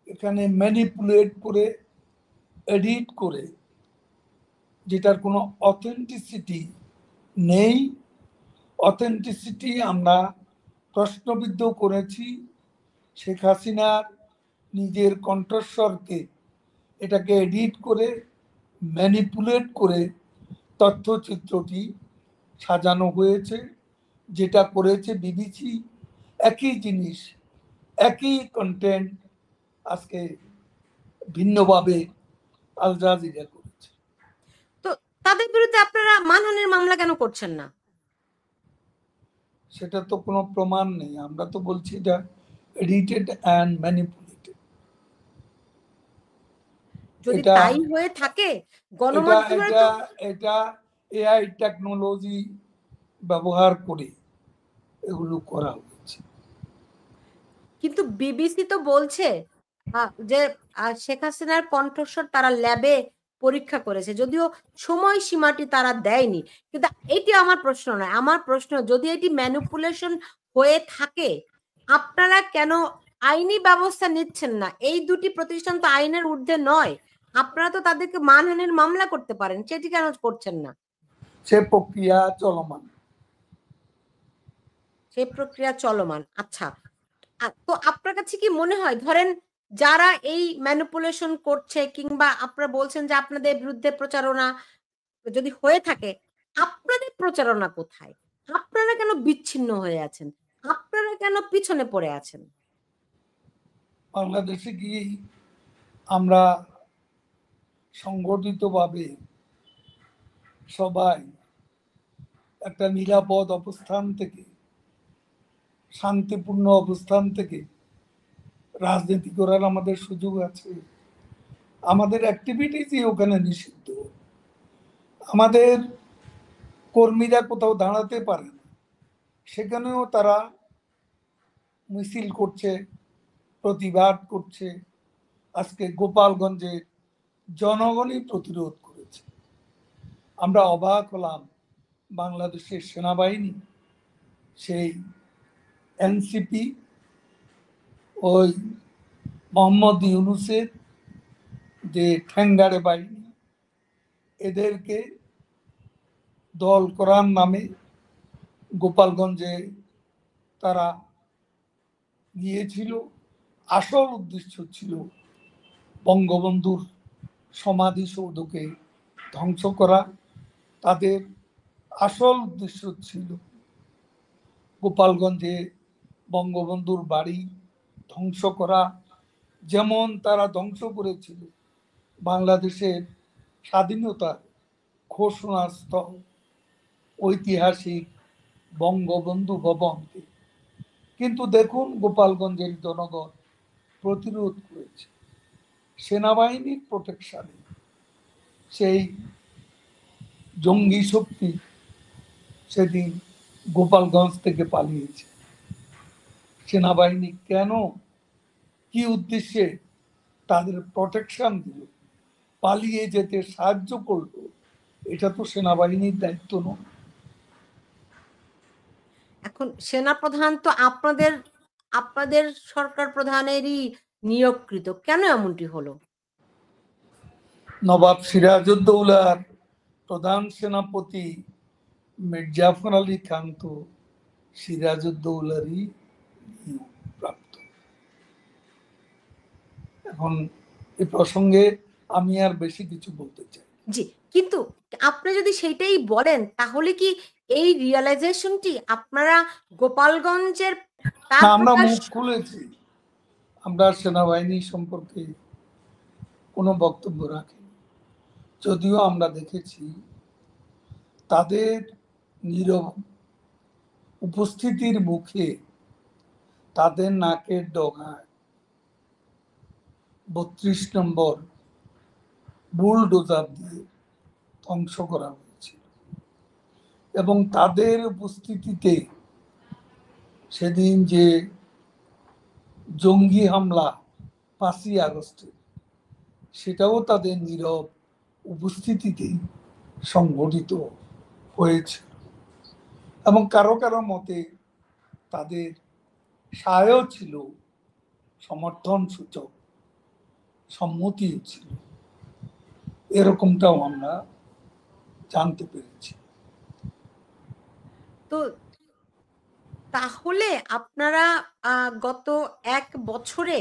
এখানে ম্যানিপুলেট করে, এডিট করে, যেটার কোনো অথেন্টিসিটি নেই। অথেন্টিসিটি আমরা প্রশ্নবিদ্ধ করেছি। শেখ হাসিনার নিজের কণ্ঠস্বরকে এটাকে এডিট করে, ম্যানিপুলেট করে তথ্যচিত্রটি সাজানো হয়েছে। যেটা করেছে বিবিসি, একই জিনিস, একই কন্টেন্ট আজকে ভিন্নভাবে আল জাজিরা করেছে। তো তাদের বিরুদ্ধে আপনারা মানহানির মামলা কেন করছেন না? সেটা তো কোনো প্রমাণ নেই, আমরা তো বলছি এটা এডিটেড অ্যান্ড ম্যানিপুলেটেড। যদি এটা তাই হয়ে থাকে এটা গণমাধ্যমে এটা তো। এটা এআই টেকনোলজি ব্যবহার করে এগুলো করা হয়েছে। কিন্তু বিবিসি তো বলছে যে শেখ হাসিনার কণ্ঠস্বর তারা ল্যাবে পরীক্ষা করেছে, যদিও সময়সীমাটি তারা দেয়নি। কিন্তু এটি আমার প্রশ্ন নয়, আমার প্রশ্ন যদি এটি ম্যানিপুলেশন হয়ে থাকে আপনারা কেন আইনি ব্যবস্থা নিচ্ছেন না? এই দুটি প্রতিষ্ঠান তো আইনের ঊর্ধ্বে নয়, আপনারা তো তাদেরকে মানহানির মামলা করতে পারেন, সেটি কেন করছেন না? সে প্রক্রিয়া চলমান। সেই প্রক্রিয়া চলমান। আচ্ছা, তো আপনার কাছে কি মনে হয় ধরেন যারা এই ম্যানিপুলেশন করছে কিংবা আপনারা বলছেন যে আপনাদের বিরুদ্ধে প্রচারণা যদি হয়ে থাকে, আপনাদের প্রচারণা কোথায়? আপনারা কেন বিচ্ছিন্ন হয়ে আছেন? আপনারা কেন পিছনে পড়ে আছেন? বাংলাদেশে গিয়ে আমরা সংগঠিতভাবে সবাই একটা নিরাপদ অবস্থান থেকে, শান্তিপূর্ণ অবস্থান থেকে রাজনীতি করার আমাদের সুযোগ আছে। আমাদের অ্যাক্টিভিটিসই ওখানে নিষিদ্ধ। আমাদের কর্মীরা কোথাও দাঁড়াতে পারে না, সেখানেও তারা মিছিল করছে, প্রতিবাদ করছে। আজকে গোপালগঞ্জে জনগণই প্রতিরোধ করেছে। আমরা অবাক হলাম, বাংলাদেশের সেনাবাহিনী সেই এনসিপি, ওই মোহাম্মদ ইউনূসের যে ঠ্যাঙ্গারে বাহিনী, এদেরকে দল করার নামে গোপালগঞ্জে তারা গিয়েছিল। আসল উদ্দেশ্য ছিল বঙ্গবন্ধুর সমাধিসৌধকে ধ্বংস করা। তাদের আসল উদ্দেশ্য ছিল গোপালগঞ্জে বঙ্গবন্ধুর বাড়ি ধ্বংস করা। যেমন তারা ধ্বংস করেছিল বাংলাদেশের স্বাধীনতার ঘোষণাস্থল ঐতিহাসিক বঙ্গবন্ধু ভবনকে। কিন্তু দেখুন, গোপালগঞ্জের জনগণ প্রতিরোধ করেছে সেনাবাহিনীর প্রোটেকশনে। সেই জঙ্গি শক্তি সেদিন গোপালগঞ্জ থেকে পালিয়েছে। সেনাবাহিনী কেন, কি উদ্দেশ্যে তাদের প্রোটেকশন দিল, পালিয়ে যেতে সাহায্য করলো? এটা তো সেনাবাহিনীর দায়িত্ব নয়। এখন সেনাপ্রধান তো আপনাদের আপনাদের সরকার প্রধানেরই নিয়োগকৃত। কেন এমনটি হলো? নবাব সিরাজউদ্দৌলার প্রধান সেনাপতি মির্জাফর আলী খান তো সিরাজউদ্দৌলারই প্রাপ্ত। এখন এ প্রসঙ্গে আমি আর বেশি কিছু বলতে চাই। জি, কিন্তু আপনি যদি সেইটাই বলেন, তাহলে কি এই রিয়ালাইজেশনটি আপনারা গোপালগঞ্জের তার আমরা প্রকাশ মুখ খুলেছি, আমরা সেনাবাহিনী সম্পর্কে কোনো বক্তব্য রাখি, যদিও আমরা দেখেছি তাদের নীরব উপস্থিতির মুখে তাদের নাকের ডগায় ৩২ নম্বর বুলডোজার দিয়ে ধ্বংস করা হয়েছিল। এবং তাদের উপস্থিতিতে সেদিন যে জঙ্গি হামলা ৫ই আগস্টে, সেটাও তাদের নীরব উপস্থিতিতেই সংঘটিত হয়েছে। এবং কারো কারো মতে তাদের সায়ও ছিল, সমর্থন সূচক সম্মতিও ছিল, এরকমটাও আমরা জানতে পেরেছি। তো তাহলে আপনারা গত ১ বছরে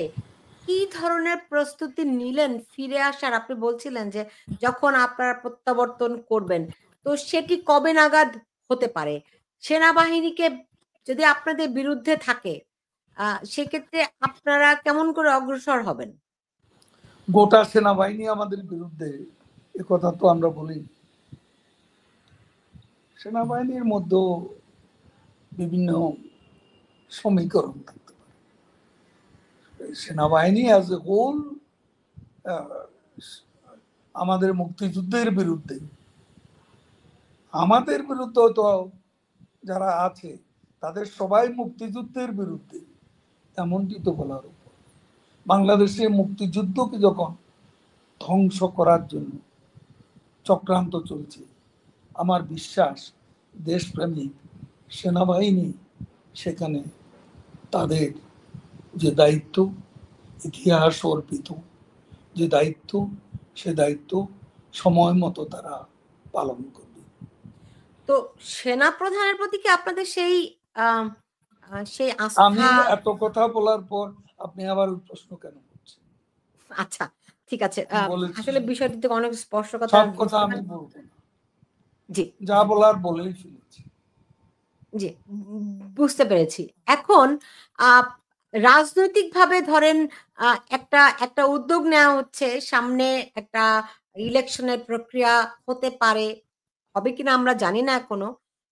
কি ধরনের প্রস্তুতি নিলেন ফিরে আসার? আপনি বলছিলেন যে যখন আপনারা প্রত্যাবর্তন করবেন, তো সেটি কবে নাগাদ হতে পারে? সেনাবাহিনীকে যদি আপনাদের বিরুদ্ধে থাকে, সেক্ষেত্রে আপনারা কেমন করে অগ্রসর হবেন? গোটা সেনাবাহিনী আমাদের বিরুদ্ধে, একথা তো আমরা বলি। সেনাবাহিনীর মধ্যে বিভিন্ন সমীকরণ থাকতে পারে। সেনাবাহিনী অ্যাজ এ হোল আমাদের মুক্তিযুদ্ধের বিরুদ্ধে, আমাদের বিরুদ্ধে তো যারা আছে তাদের সবাই মুক্তিযুদ্ধের বিরুদ্ধে, এমনটি তো বলার উপর। বাংলাদেশে মুক্তিযুদ্ধকে যখন ধ্বংস করার জন্য চক্রান্ত চলছে, আমার বিশ্বাস দেশপ্রেমিক সেনাবাহিনী সেখানে তাদের যে দায়িত্ব, ইতিহাস অর্পিত যে দায়িত্ব, সে দায়িত্ব সময় মতো তারা পালন করবে। তো সেনাপ্রধানের প্রতি কি আপনাদের সেই সেই আমি আস্থা? এত কথা বলার পর আপনি আবার ওই প্রশ্ন কেন করছেন? আচ্ছা, ঠিক আছে। বলেছি, আসলে বিষয়টি থেকে অনেক স্পর্শকাতর সব কথা বুঝতে আমি পারি। বলবো না, জি, যা বলার বলেই ফেলেছি। জি, বুঝতে পেরেছি। এখন আ রাজনৈতিকভাবে ধরেন একটা একটা উদ্যোগ নেওয়া হচ্ছে। সামনে একটা ইলেকশনের প্রক্রিয়া হতে পারে। হবে কিনা আমরা জানি না এখনো।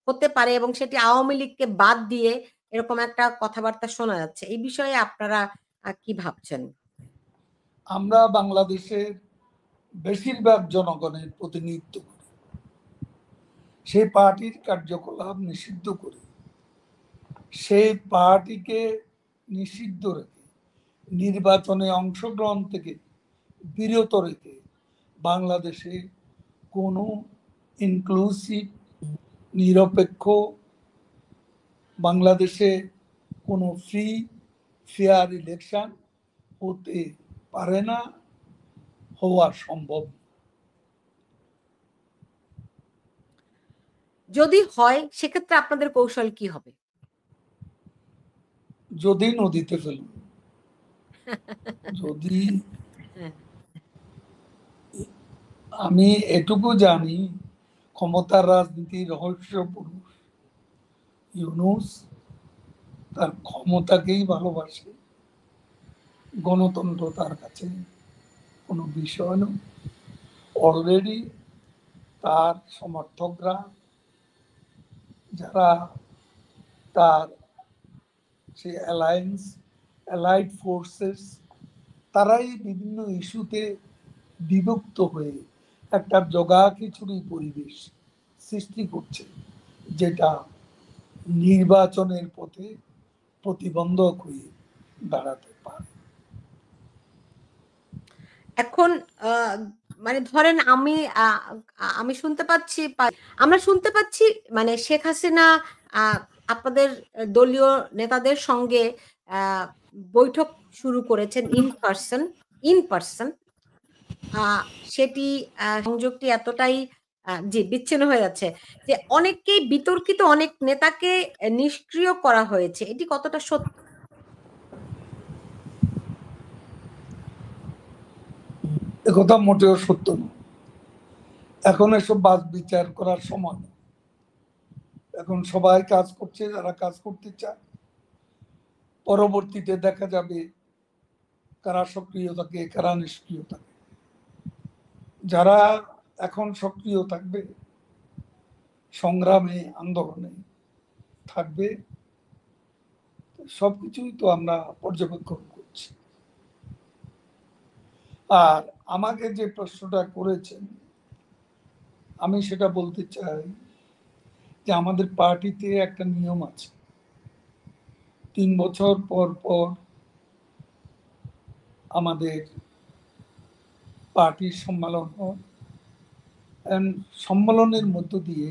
হতে পারে এবং সেটি আওয়ামী লীগকে বাদ দিয়ে এরকম একটা কথাবার্তা শোনা যাচ্ছে। এই বিষয়ে আপনারা কি ভাবছেন? আমরা বাংলাদেশের বেশিরভাগ জনগণের প্রতিনিধিত্ব করি, সেই পার্টির কার্যকলাপ নিষিদ্ধ করে, সেই পার্টিকে নিষিদ্ধ রেখে, নির্বাচনে অংশগ্রহণ থেকে বিরত রেখে বাংলাদেশে কোনো ইনক্লুসিভ, নিরপেক্ষ, বাংলাদেশে কোনো ফ্রি ফেয়ার ইলেকশন হতে পারে না, হওয়া সম্ভব। যদি হয় সেক্ষেত্রে আপনাদের কৌশল কি হবে? যদি নদীতে ফেলুন, যদি হ্যাঁ। আমি এটুকু জানি, ক্ষমতার রাজনীতি রহস্য পুরুষ ইউনূস তার ক্ষমতাকেই ভালোবাসে, গণতন্ত্র তার কাছে কোনো বিষয় নয়। অলরেডি তার সমর্থকরা, যারা তার সে অ্যালাইড ফোর্সেস, তারাই বিভিন্ন ইস্যুতে বিভক্ত হয়ে একটা জগাখিচুড়ি পরিবেশ সৃষ্টি করছে, যেটা নির্বাচনের পথে প্রতিবন্ধক হয়ে দাঁড়াতে পারে। এখন মানে ধরেন আমি শুনতে পাচ্ছি আমরা শুনতে পাচ্ছি মানে শেখ হাসিনা আ আপনাদের দলীয় নেতাদের সঙ্গে আ বৈঠক শুরু করেছেন ইন পারসন। আ সেটি সংযোগটি এতটাই জি, বিচ্ছিন্ন হয়ে যাচ্ছে যে অনেককেই বিতর্কিত অনেক নেতাকে নিষ্ক্রিয় করা হয়েছে। এটি কতটা সত্য? একথা মোটেও সত্য নয়। এখন এসব বাদ বিচার করার সময় না। এখন সবাই কাজ করছে যারা কাজ করতে চায়। পরবর্তীতে দেখা যাবে কারা সক্রিয় থাকে, কারা নিষ্ক্রিয় থাকে। যারা এখন সক্রিয় থাকবে, সংগ্রামে আন্দোলনে থাকবে, সবকিছুই তো আমরা পর্যবেক্ষণ করছি। আর আমাকে যে প্রশ্নটা করেছেন, আমি সেটা বলতে চাই যে আমাদের পার্টিতে একটা নিয়ম আছে, 3 বছর পর পর আমাদের পার্টির সম্মেলন হয়। সম্মেলনের মধ্য দিয়ে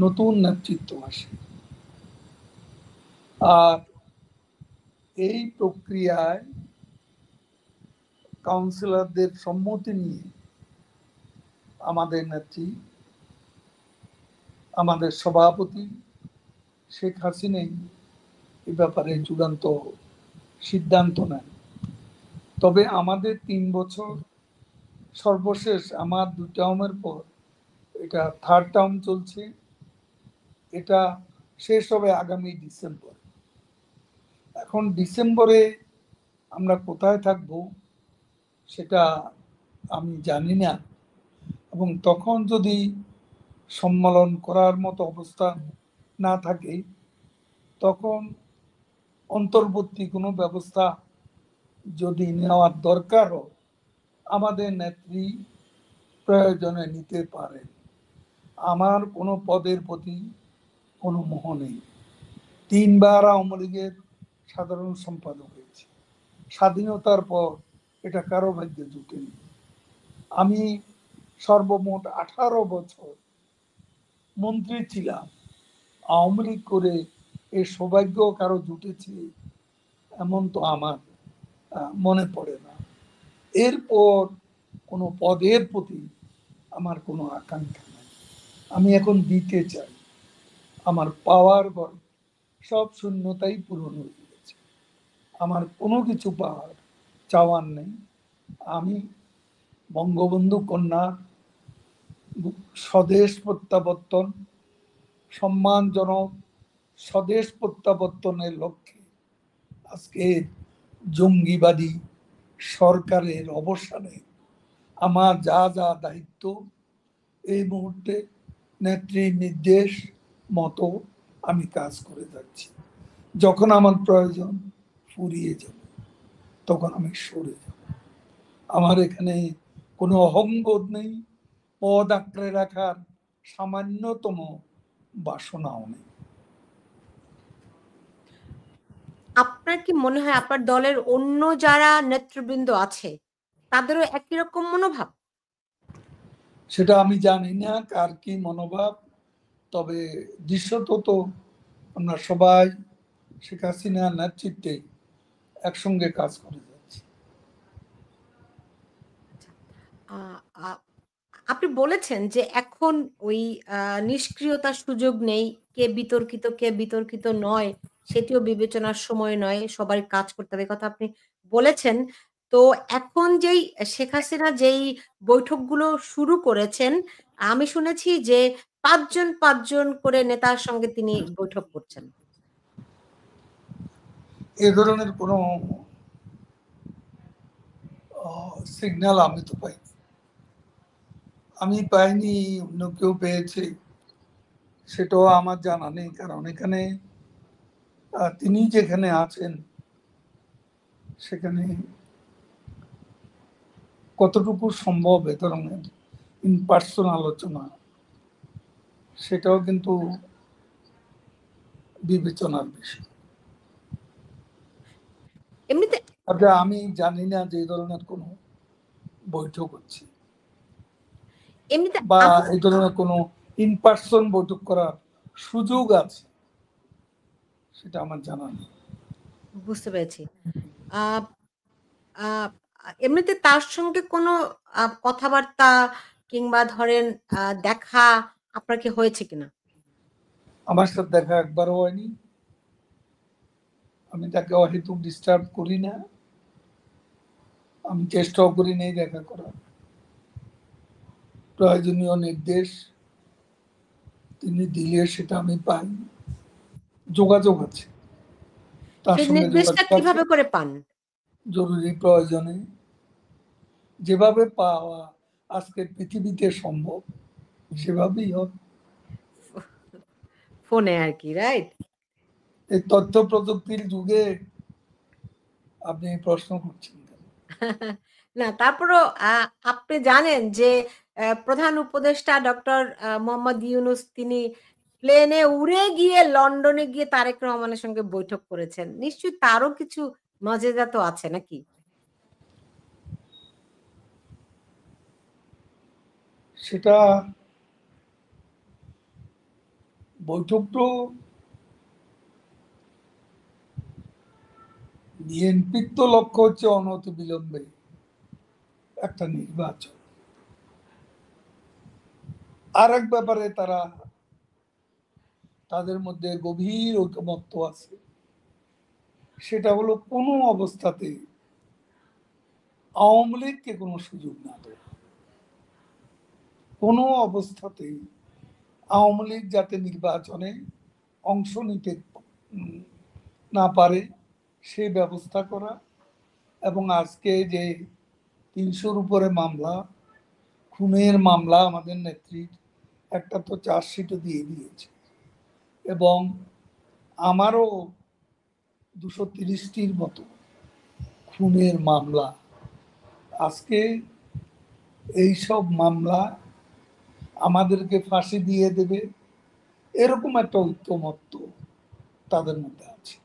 নতুন নেতৃত্ব আসে। আর এই প্রক্রিয়ায় কাউন্সিলরদের সম্মতি নিয়ে আমাদের নেত্রী, আমাদের সভাপতি শেখ হাসিনাই এ ব্যাপারে চূড়ান্ত সিদ্ধান্ত নেন। তবে আমাদের 3 বছর, সর্বশেষ আমার 2 টার্মের পর এটা 3rd টার্ম চলছে, এটা শেষ হবে আগামী ডিসেম্বর। এখন ডিসেম্বরে আমরা কোথায় থাকব সেটা আমি জানি না, এবং তখন যদি সম্মেলন করার মতো অবস্থা না থাকে, তখন অন্তর্বর্তী কোনো ব্যবস্থা যদি নেওয়ার দরকার হয়, আমাদের নেত্রী প্রয়োজনে নিতে পারেন। আমার কোনো পদের প্রতি কোনো মোহ নেই। 3বার আওয়ামী লীগের সাধারণ সম্পাদক হয়েছে। স্বাধীনতার পর এটা কারো ভাগ্যে জুটেনি। আমি সর্বমোট 18 বছর মন্ত্রী ছিলাম, আওয়ামী লীগ করে এ সৌভাগ্য কারো জুটেছে এমন তো আমার মনে পড়ে না। এরপর কোনো পদের প্রতি আমার কোনো আকাঙ্ক্ষা নেই। আমি এখন দিতে চাই। আমার পাওয়ার ঘর সব শূন্যতাই পূরণ হয়ে গেছে। আমার কোনো কিছু পাওয়ার চাওয়ার নেই। আমি বঙ্গবন্ধু কন্যা স্বদেশ প্রত্যাবর্তন, সম্মানজনক স্বদেশ প্রত্যাবর্তনের লক্ষ্যে আজকে জঙ্গিবাদী সরকারের অবসানে আমার যা যা দায়িত্ব, এই মুহূর্তে নেত্রীর নির্দেশ মতো আমি কাজ করে যাচ্ছি। যখন আমার প্রয়োজন ফুরিয়ে যাবে, তখন আমি সরে যাব। আমার এখানে কোনো অহংবোধ নেই, পদ আঁকড়ে রাখার সামান্যতম বাসনাও নেই। আপনার কি মনে হয় আপনার দলের অন্য যারা নেতৃবৃন্দ আছে তাদেরও একই রকম মনোভাব? সেটা আমি জানি না কার কি মনোভাব, তবে দৃশ্যত তো আমরা সবাই শেখ হাসিনার নেতৃত্বে একসঙ্গে কাজ করে যাচ্ছি। আচ্ছা। আ আ আপনি বলেছেন যে এখন ওই নিষ্ক্রিয়তার সুযোগ নেই। কে বিতর্কিত, কে বিতর্কিত নয় সেটিও বিবেচনার সময় নয়। সবারই কাজ করতে হবে। এ কথা আপনি বলেছেন। তো এখন যেই শেখ হাসিনা যেই বৈঠকগুলো শুরু করেছেন, আমি শুনেছি যে ৫ জন ৫ জন করে নেতার সঙ্গে তিনি বৈঠক করছেন। এ ধরনের কোনো সিগন্যাল আমি তো পাইনি। আমি পাইনি, অন্য কেউ পেয়েছে সেটাও আমার জানা নেই, কারণ এখানে তিনি যেখানে আছেন সেখানে কতটুকু সম্ভব এ ধরনের ইন পার্সন আলোচনা, সেটাও কিন্তু বিবেচনার বিষয়। এমনিতে তবে আমি জানি না যে এই ধরনের কোনো বৈঠক হচ্ছে এমনিতে বা আম এই ধরনের কোনো ইন পার্সন বৈঠক করার সুযোগ আছে, সেটা আমার জানা নেই। বুঝতে পেরেছি। আ আ এমনিতে তার সঙ্গে কোনো কথাবার্তা কিংবা ধরেন দেখা আপনার কি হয়েছে কিনা? আমার সাথে দেখা একবারও হয়নি। আমি তাকে অহেতুক ডিস্টার্ব করি না, আমি চেষ্টাও করি নাই দেখা করার। প্রয়োজনীয় নির্দেশ তিনি দিলে সেটা আমি পাই, যোগাযোগ আছে, তার সেই সঙ্গে নির্দেশটা যোগাযোগ আছে। কিভাবে করে পান? জরুরি প্রয়োজনে যেভাবে পাওয়া আজকের পৃথিবীতে সম্ভব সেভাবেই হবে। ফো ফোনে আরকি, রাইট? এই তথ্য প্রযুক্তির যুগে আপনি এই প্রশ্ন করছেন কেন? না তারপরও আপনি জানেন যে প্রধান উপদেষ্টা ডক্টর মোহাম্মদ ইউনুস তিনি প্লেনে উড়ে গিয়ে লন্ডনে গিয়ে তারেক রহমানের সঙ্গে বৈঠক করেছেন। নিশ্চয়ই তারও কিছু মজেদা তো আছে নাকি? সেটা বৈঠক তো বিএনপির তো লক্ষ্য হচ্ছে অনতিবিলম্বে একটা নির্বাচন। আর এক ব্যাপারে তারা তাদের মধ্যে গভীর ঐকমত্য আছে, সেটা হলো কোনো অবস্থাতে আওয়ামী লীগকে কোনো সুযোগ না দেয়, কোনো অবস্থাতেই আওয়ামী লীগ যাতে নির্বাচনে অংশ নিতে উম, না পারে সে ব্যবস্থা করা। এবং আজকে যে ৩০০-র উপরে মামলা, খুনের মামলা, আমাদের নেত্রীর একটা তো চার্জশিটও দিয়ে দিয়েছে, এবং আমারও ২৩০টির মতো খুনের মামলা। আজকে এই সব মামলা আমাদেরকে ফাঁসি দিয়ে দেবে এরকম একটা ঐক্যমত্য তাদের মধ্যে আছে।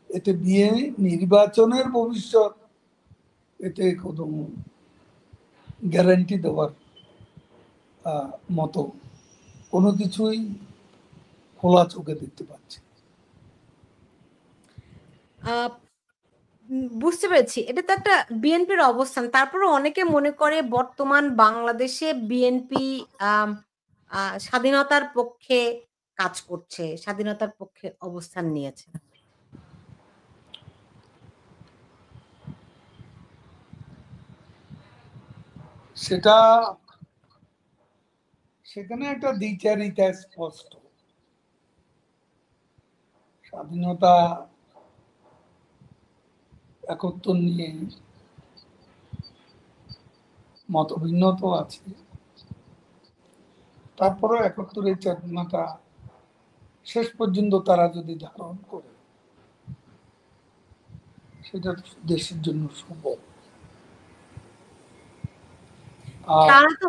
এতে বিয়ে নির্বাচনের ভবিষ্যৎ, এতে কোনো গ্যারান্টি দেওয়ার মতো কোনো কিছুই খোলা চোখে দেখতে পাচ্ছি। আ বুঝতে পেরেছি। এটা তো একটা বিএনপির অবস্থান। তারপরেও অনেকে মনে করে বর্তমান বাংলাদেশে বিএনপি আম আ স্বাধীনতার পক্ষে কাজ করছে। স্বাধীনতার পক্ষে অবস্থান নিয়েছে। সেটা সেখানে একটা দ্বিচারিতা স্পষ্ট। স্বাধীনতা একাত্তর নিয়ে মতভিন্ন তো আছে, তারপরেও একাত্তরের চেতনাটা শেষ পর্যন্ত তারা যদি ধারণ করে, সেটা দেশের জন্য শুভ। আর তারা তো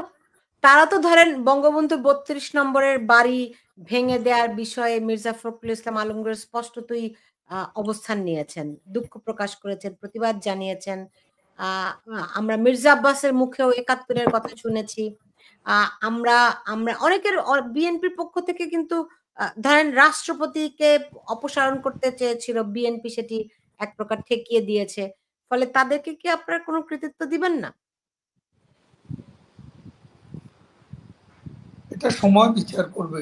তারা তো ধরেন বঙ্গবন্ধু ৩২ নম্বরের বাড়ি ভেঙে দেয়ার বিষয়ে মির্জা ফখরুল ইসলাম আলমগীর স্পষ্টতই অবস্থান নিয়েছেন। দুঃখ প্রকাশ করেছেন, প্রতিবাদ জানিয়েছেন। আ আমরা মির্জা আব্বাসের মুখেও ৭১ এর কথা শুনেছি। আ আমরা আমরা অনেকের বিএনপির পক্ষ থেকে কিন্তু ধরেন রাষ্ট্রপতিকে অপসারণ করতে চেয়েছিল। বিএনপি সেটি এক প্রকার ঠেকিয়ে দিয়েছে। ফলে তাদেরকে কি আপনারা কোন কৃতিত্ব দিবেন না? এটা সময় বিচার করবে।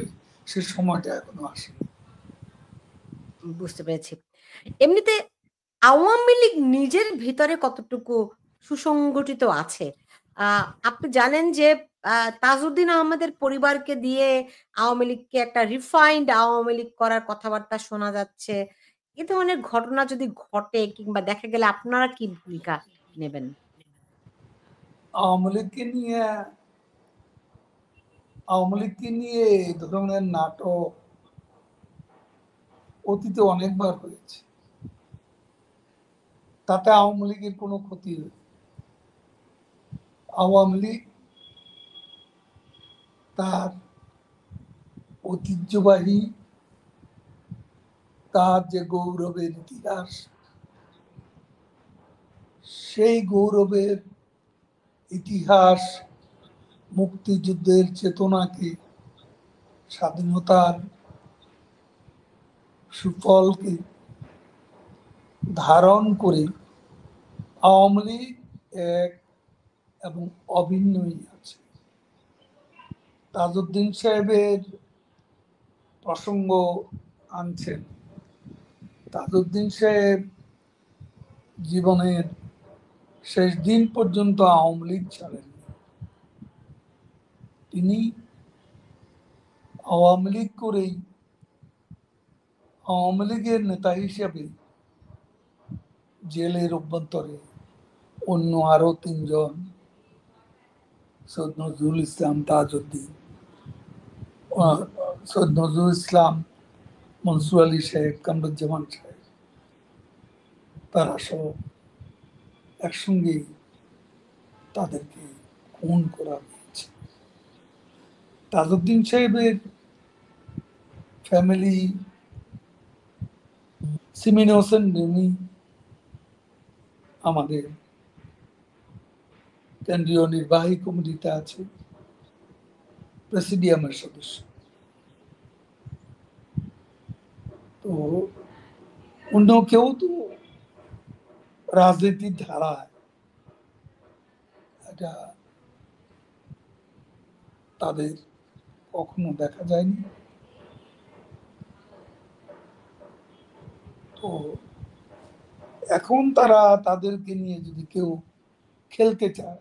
সে সময়টা এখনো আসেনি। বুঝতে পেরেছি। এমনিতে আওয়ামী লীগ নিজের ভিতরে কতটুকু সুসংগঠিত আছে? আ আপনি জানেন যে আ তাজউদ্দিন আহমেদের পরিবারকে দিয়ে আওয়ামী লীগকে একটা রিফাইন্ড আওয়ামী লীগ করার কথাবার্তা শোনা যাচ্ছে। এ ধরনের ঘটনা যদি ঘটে কিংবা দেখা গেলে আপনারা কি ভূমিকা নেবেন? আওয়ামী লীগকে নিয়ে এই ধরনের নাটক অতীতে অনেকবার হয়েছে। তাতে আওয়ামী লীগের কোনো ক্ষতি হয়নি। আওয়ামী লীগ তার ঐতিহ্যবাহী, তার যে গৌরবের ইতিহাস, সেই গৌরবের ইতিহাস, মুক্তিযুদ্ধের চেতনাকে, স্বাধীনতার সুফলকে ধারণ করে আওয়ামী লীগ এক এবং অভিন্নই আছে। তাজউদ্দিন সাহেবের প্রসঙ্গ আনছেন। তাজউদ্দিন সাহেব জীবনের শেষ দিন পর্যন্ত আওয়ামী লীগ ছাড়েননি। তিনি আওয়ামী লীগ করেই আওয়ামী লীগের নেতা হিসেবে জেলের অভ্যন্তরে অন্য আরো ৩ জন, সৈয়দ নজরুল ইসলাম তাজউদ্দিন, সৈয়দ নজরুল ইসলাম, মনসুর আলী শেখ, কামরুজ্জামান সাহেব, তারা সব একসঙ্গে তাদেরকে খুন করা হয়েছে। তাজউদ্দিন সাহেবের ফ্যামিলি, সিমিন হোসেন রিমি আমাদের কেন্দ্রীয় নির্বাহী কমিটিতে আছে, প্রেসিডিয়ামের সদস্য। তো অন্য কেউ তো রাজনীতির ধারায় এটা তাদের কখনো দেখা যায়নি। তো এখন তারা তাদেরকে নিয়ে যদি কেউ খেলতে চায়,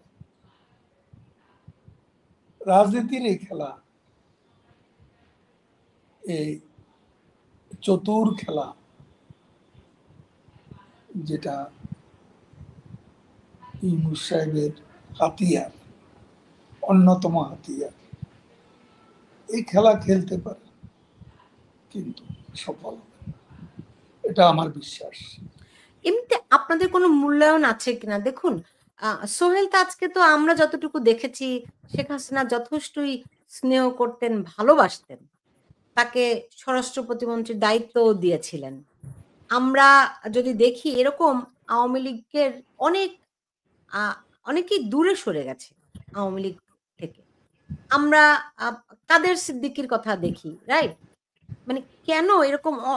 রাজনীতির এই খেলা, এই চতুর খেলা, যেটা ইউনূস সাহেবের হাতিয়ার, অন্যতম হাতিয়ার, এই খেলা খেলতে পারে, কিন্তু সফল হবে না। এটা আমার বিশ্বাস। এমনিতে আপনাদের কোনো মূল্যায়ন আছে কিনা? দেখুন, আ সোহেল তাজকে তো আমরা যতটুকু দেখেছি শেখ হাসিনা যথেষ্টই স্নেহ করতেন, ভালোবাসতেন। তাকে স্বরাষ্ট্র প্রতিমন্ত্রীর দায়িত্বও দিয়েছিলেন। আমরা যদি দেখি এরকম আওয়ামী লীগের অনেক আ অনেকেই দূরে সরে গেছে আওয়ামী লীগ থেকে। আমরা আ কাদের সিদ্দিকীর কথা দেখি, রাইট? মানে কেন এরকম আ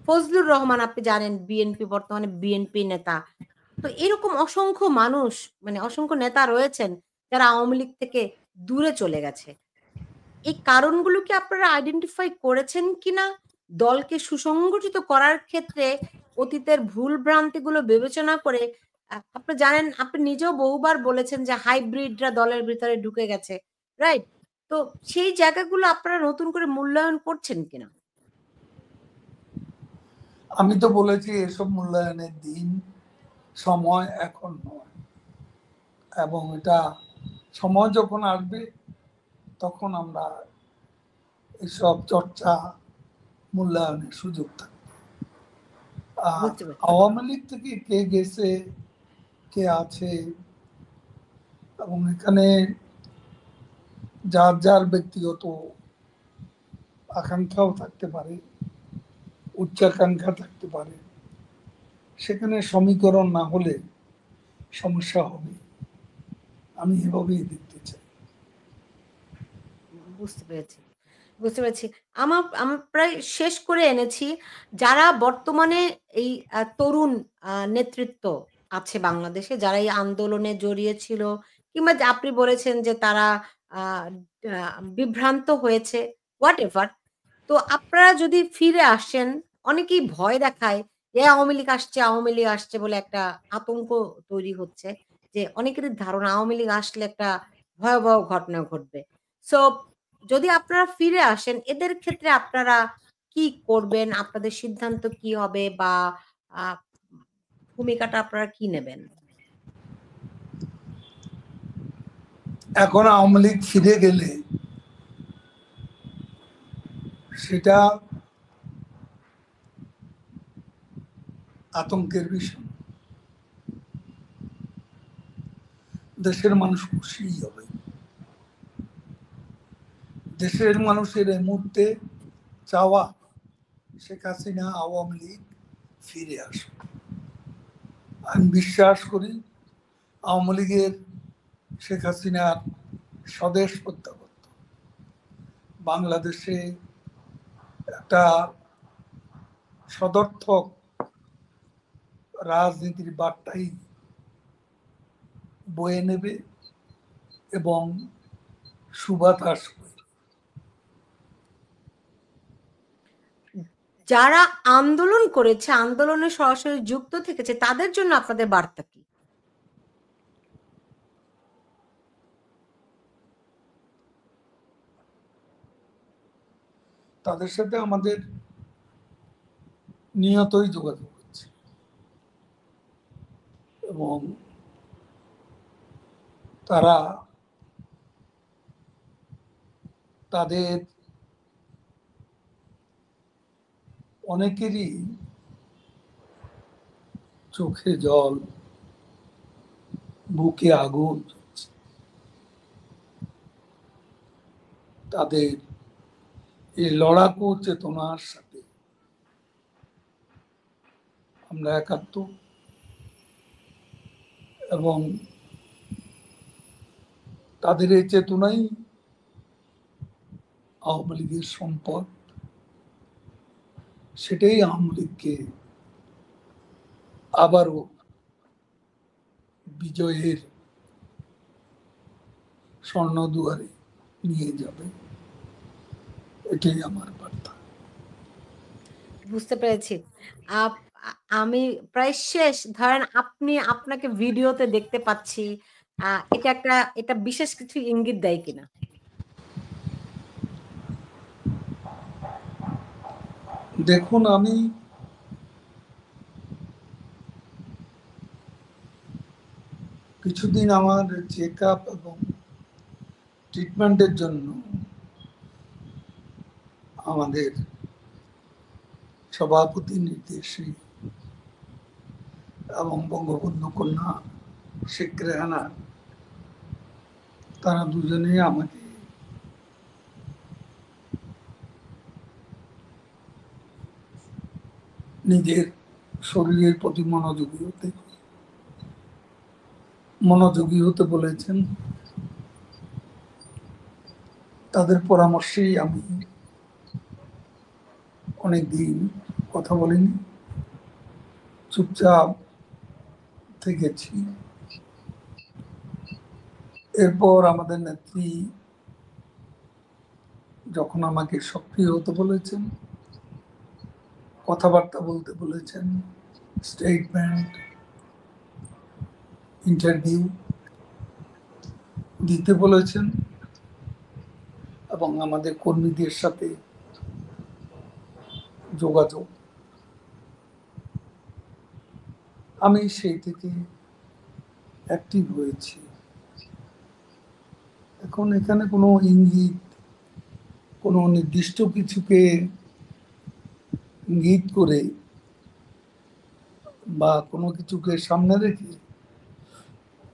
ফজলুর রহমান আপনি জানেন বিএনপি বর্তমানে বিএনপি নেতা। তো এরকম অসংখ্য মানুষ মানে অসংখ্য নেতা রয়েছেন যারা আওয়ামী লীগ থেকে দূরে চলে গেছে। এই কারণগুলো কি আপনারা আইডেন্টিফাই করেছেন কিনা? দলকে সুসংগঠিত করার ক্ষেত্রে অতীতের ভুল ভ্রান্তিগুলো বিবেচনা করে আপনি জানেন আপনি নিজেও বহুবার বলেছেন যে হাইব্রিডরা দলের ভিতরে ঢুকে গেছে। রাইট? তো সেই জায়গাগুলো আপনারা নতুন করে মূল্যায়ন করছেন কিনা? আমি তো বলেছি এসব মূল্যায়নের দিন, সময় এখন নয়, এবং এটা সময় যখন আসবে তখন আমরা এসব চর্চা, মূল্যায়নের সুযোগ থাকবে। আর বুঝতে পেরেছি। আওয়ামী লীগ থেকে কে গেছে, কে আছে, এবং এখানে যার যার ব্যক্তিগত আকাঙ্ক্ষাও থাকতে পারে, উচ্চাকাঙ্ক্ষা থাকতে পারে। সেখানে সমীকরণ না হলে সমস্যা হবে, আমি এভাবেই দেখতে চাই। বুঝতে পেরেছি, বুঝতে পেরেছি। আমার প্রায় শেষ করে এনেছি। যারা বর্তমানে এই তরুণ নেতৃত্ব আছে বাংলাদেশে, যারা এই আন্দোলনে জড়িয়েছিল কিংবা যে আপনি বলেছেন যে তারা আ আ বিভ্রান্ত হয়েছে, হোয়াটএভার। তো আপনারা যদি ফিরে আসেন, অনেকেই ভয় দেখায় যে আওয়ামী লীগ আসছে, আওয়ামী লীগ আসছে বলে একটা আতঙ্ক তৈরি হচ্ছে। যে অনেকেরই ধারণা আওয়ামী লীগ আসলে একটা ভয়াবহ ঘটনা ঘটবে। সো যদি আপনারা ফিরে আসেন, এদের ক্ষেত্রে আপনারা কি করবেন? আপনাদের সিদ্ধান্ত কি হবে? বা আ ভূমিকাটা আপনারা কি নেবেন? এখন আওয়ামী লীগ ফিরে গেলে সেটা আতঙ্কের বিষয়। দেশের মানুষ খুশিই হবে। দেশের মানুষের এই মুহূর্তে চাওয়া শেখ হাসিনা আওয়ামী লীগ ফিরে আসুক। আমি বিশ্বাস করি আওয়ামী লীগের শেখ হাসিনার স্বদেশ প্রত্যাবর্তন বাংলাদেশে একটা সদর্থক রাজনীতির বার্তাই বয়ে নেবে এবং সুবাতাস বইবে। যারা আন্দোলন করেছে, আন্দোলনে সরাসরি যুক্ত থেকেছে তাদের জন্য আপনাদের বার্তা কি? তাদের সাথে আমাদের নিয়তই যোগাযোগ হচ্ছে এবং তারা তাদের অনেকেরই চোখে জল, বুকে আগুন, তাদের এই লড়াকু চেতনার সাথে আমরা একাত্ম এবং তাদের এই চেতনাই আওয়ামী লীগের সম্পদ। সেটাই আওয়ামী লীগকে আবারও বিজয়ের স্বর্ণদুয়ারে নিয়ে যাবে। এটাই আমার বার্তা। বুঝতে পেরেছি। আপ আ আমি প্রায় শেষ। ধরেন আপনাকে ভিডিওতে দেখতে পাচ্ছি। আ এটা বিশেষ কিছু ইঙ্গিত দেয় কিনা? দেখুন, আমি কিছুদিন আমার চেক আপ এবং ট্রিটমেন্টের জন্য আমাদের সভাপতি নির্দেশে এবং বঙ্গবন্ধু কন্যা শেখ রেহানা তারা দুজনেই আমাকে নিজের শরীরের প্রতি মনোযোগী হতে বলেছেন। তাদের পরামর্শেই আমি অনেকদিন কথা বলিনি, চুপচাপ থেকেছি। এরপর আমাদের নেত্রী যখন আমাকে সক্রিয় হতে বলেছেন, কথাবার্তা বলতে বলেছেন, স্টেটমেন্ট, ইন্টারভিউ দিতে বলেছেন এবং আমাদের কর্মীদের সাথে যোগাযোগ, আমি সেই থেকে অ্যাক্টিভ হয়েছি। এখন এখানে কোনো ইঙ্গিত, কোনো নির্দিষ্ট কিছুকে ইঙ্গিত করে বা কোনো কিছুকে সামনে রেখে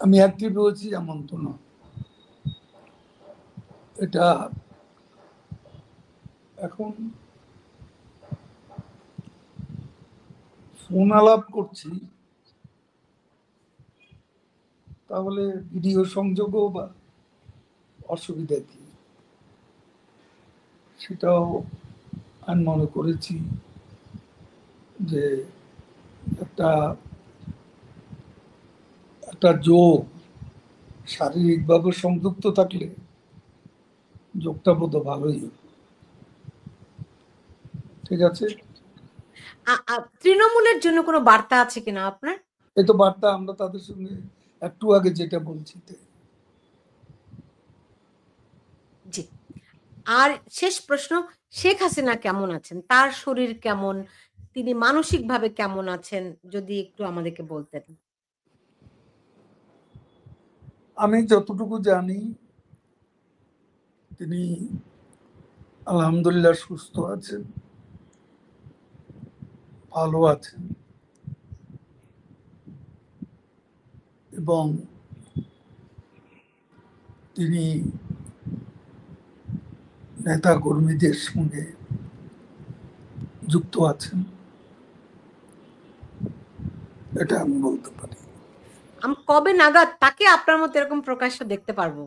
আমি অ্যাক্টিভ হয়েছি এমন তো না। এটা এখন ফোন আলাপ করছি, তাহলে ভিডিও সংযোগও বা অসুবিধা কি, সেটাও আমি মনে করেছি যে একটা একটা যোগ শারীরিকভাবে সংযুক্ত থাকলে যোগটা বোধ ভালোই। ঠিক আছে, তৃণমূলের জন্য কোনো বার্তা আছে কিনা আপনার? এই তো বার্তা আমরা তাদের সঙ্গে একটু আগে যেটা বলছি। জি। আর শেষ প্রশ্ন, শেখ হাসিনা কেমন আছেন? তার শরীর কেমন? তিনি মানসিকভাবে কেমন আছেন? যদি একটু আমাদেরকে বলতেন। আমি যতটুকু জানি তিনি আলহামদুলিল্লাহ সুস্থ আছেন, ভালো আছেন, এবং তিনি নেতা কর্মীদের সঙ্গে যুক্ত আছেন, এটা আমি বলতে পারি। আমি কবে নাগাদ তাকে আপনার মতো এরকম প্রকাশ্য দেখতে পারবো?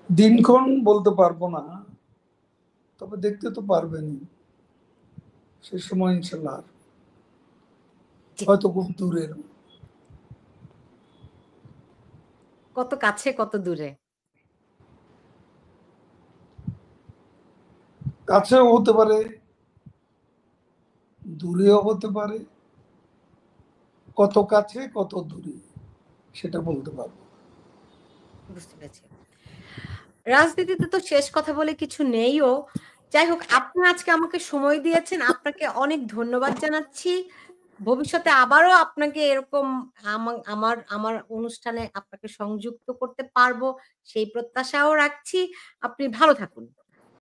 দিনক্ষণ বলতে পারবো না, তবে দেখতে তো পারবেনই সে সময় ইনশাল্লাহ। হয়তো খুব দূরের। কত কাছে কত দূরে? কাছেও হতে পারে, দূরেও হতে পারে, কত কাছে কত দূরে সেটা বলতে পারবো। বুঝতে পেরেছি। রাজনীতিতে তো শেষ কথা বলে কিছু নেইও। যাই হোক, আপনি আজকে আমাকে সময় দিয়েছেন। আপনাকে অনেক ধন্যবাদ জানাচ্ছি। ভবিষ্যতে আবারও আপনাকে এরকম আমার আমার অনুষ্ঠানে আপনাকে সংযুক্ত করতে পারবো, সেই প্রত্যাশাও রাখছি। আপনি ভালো থাকুন।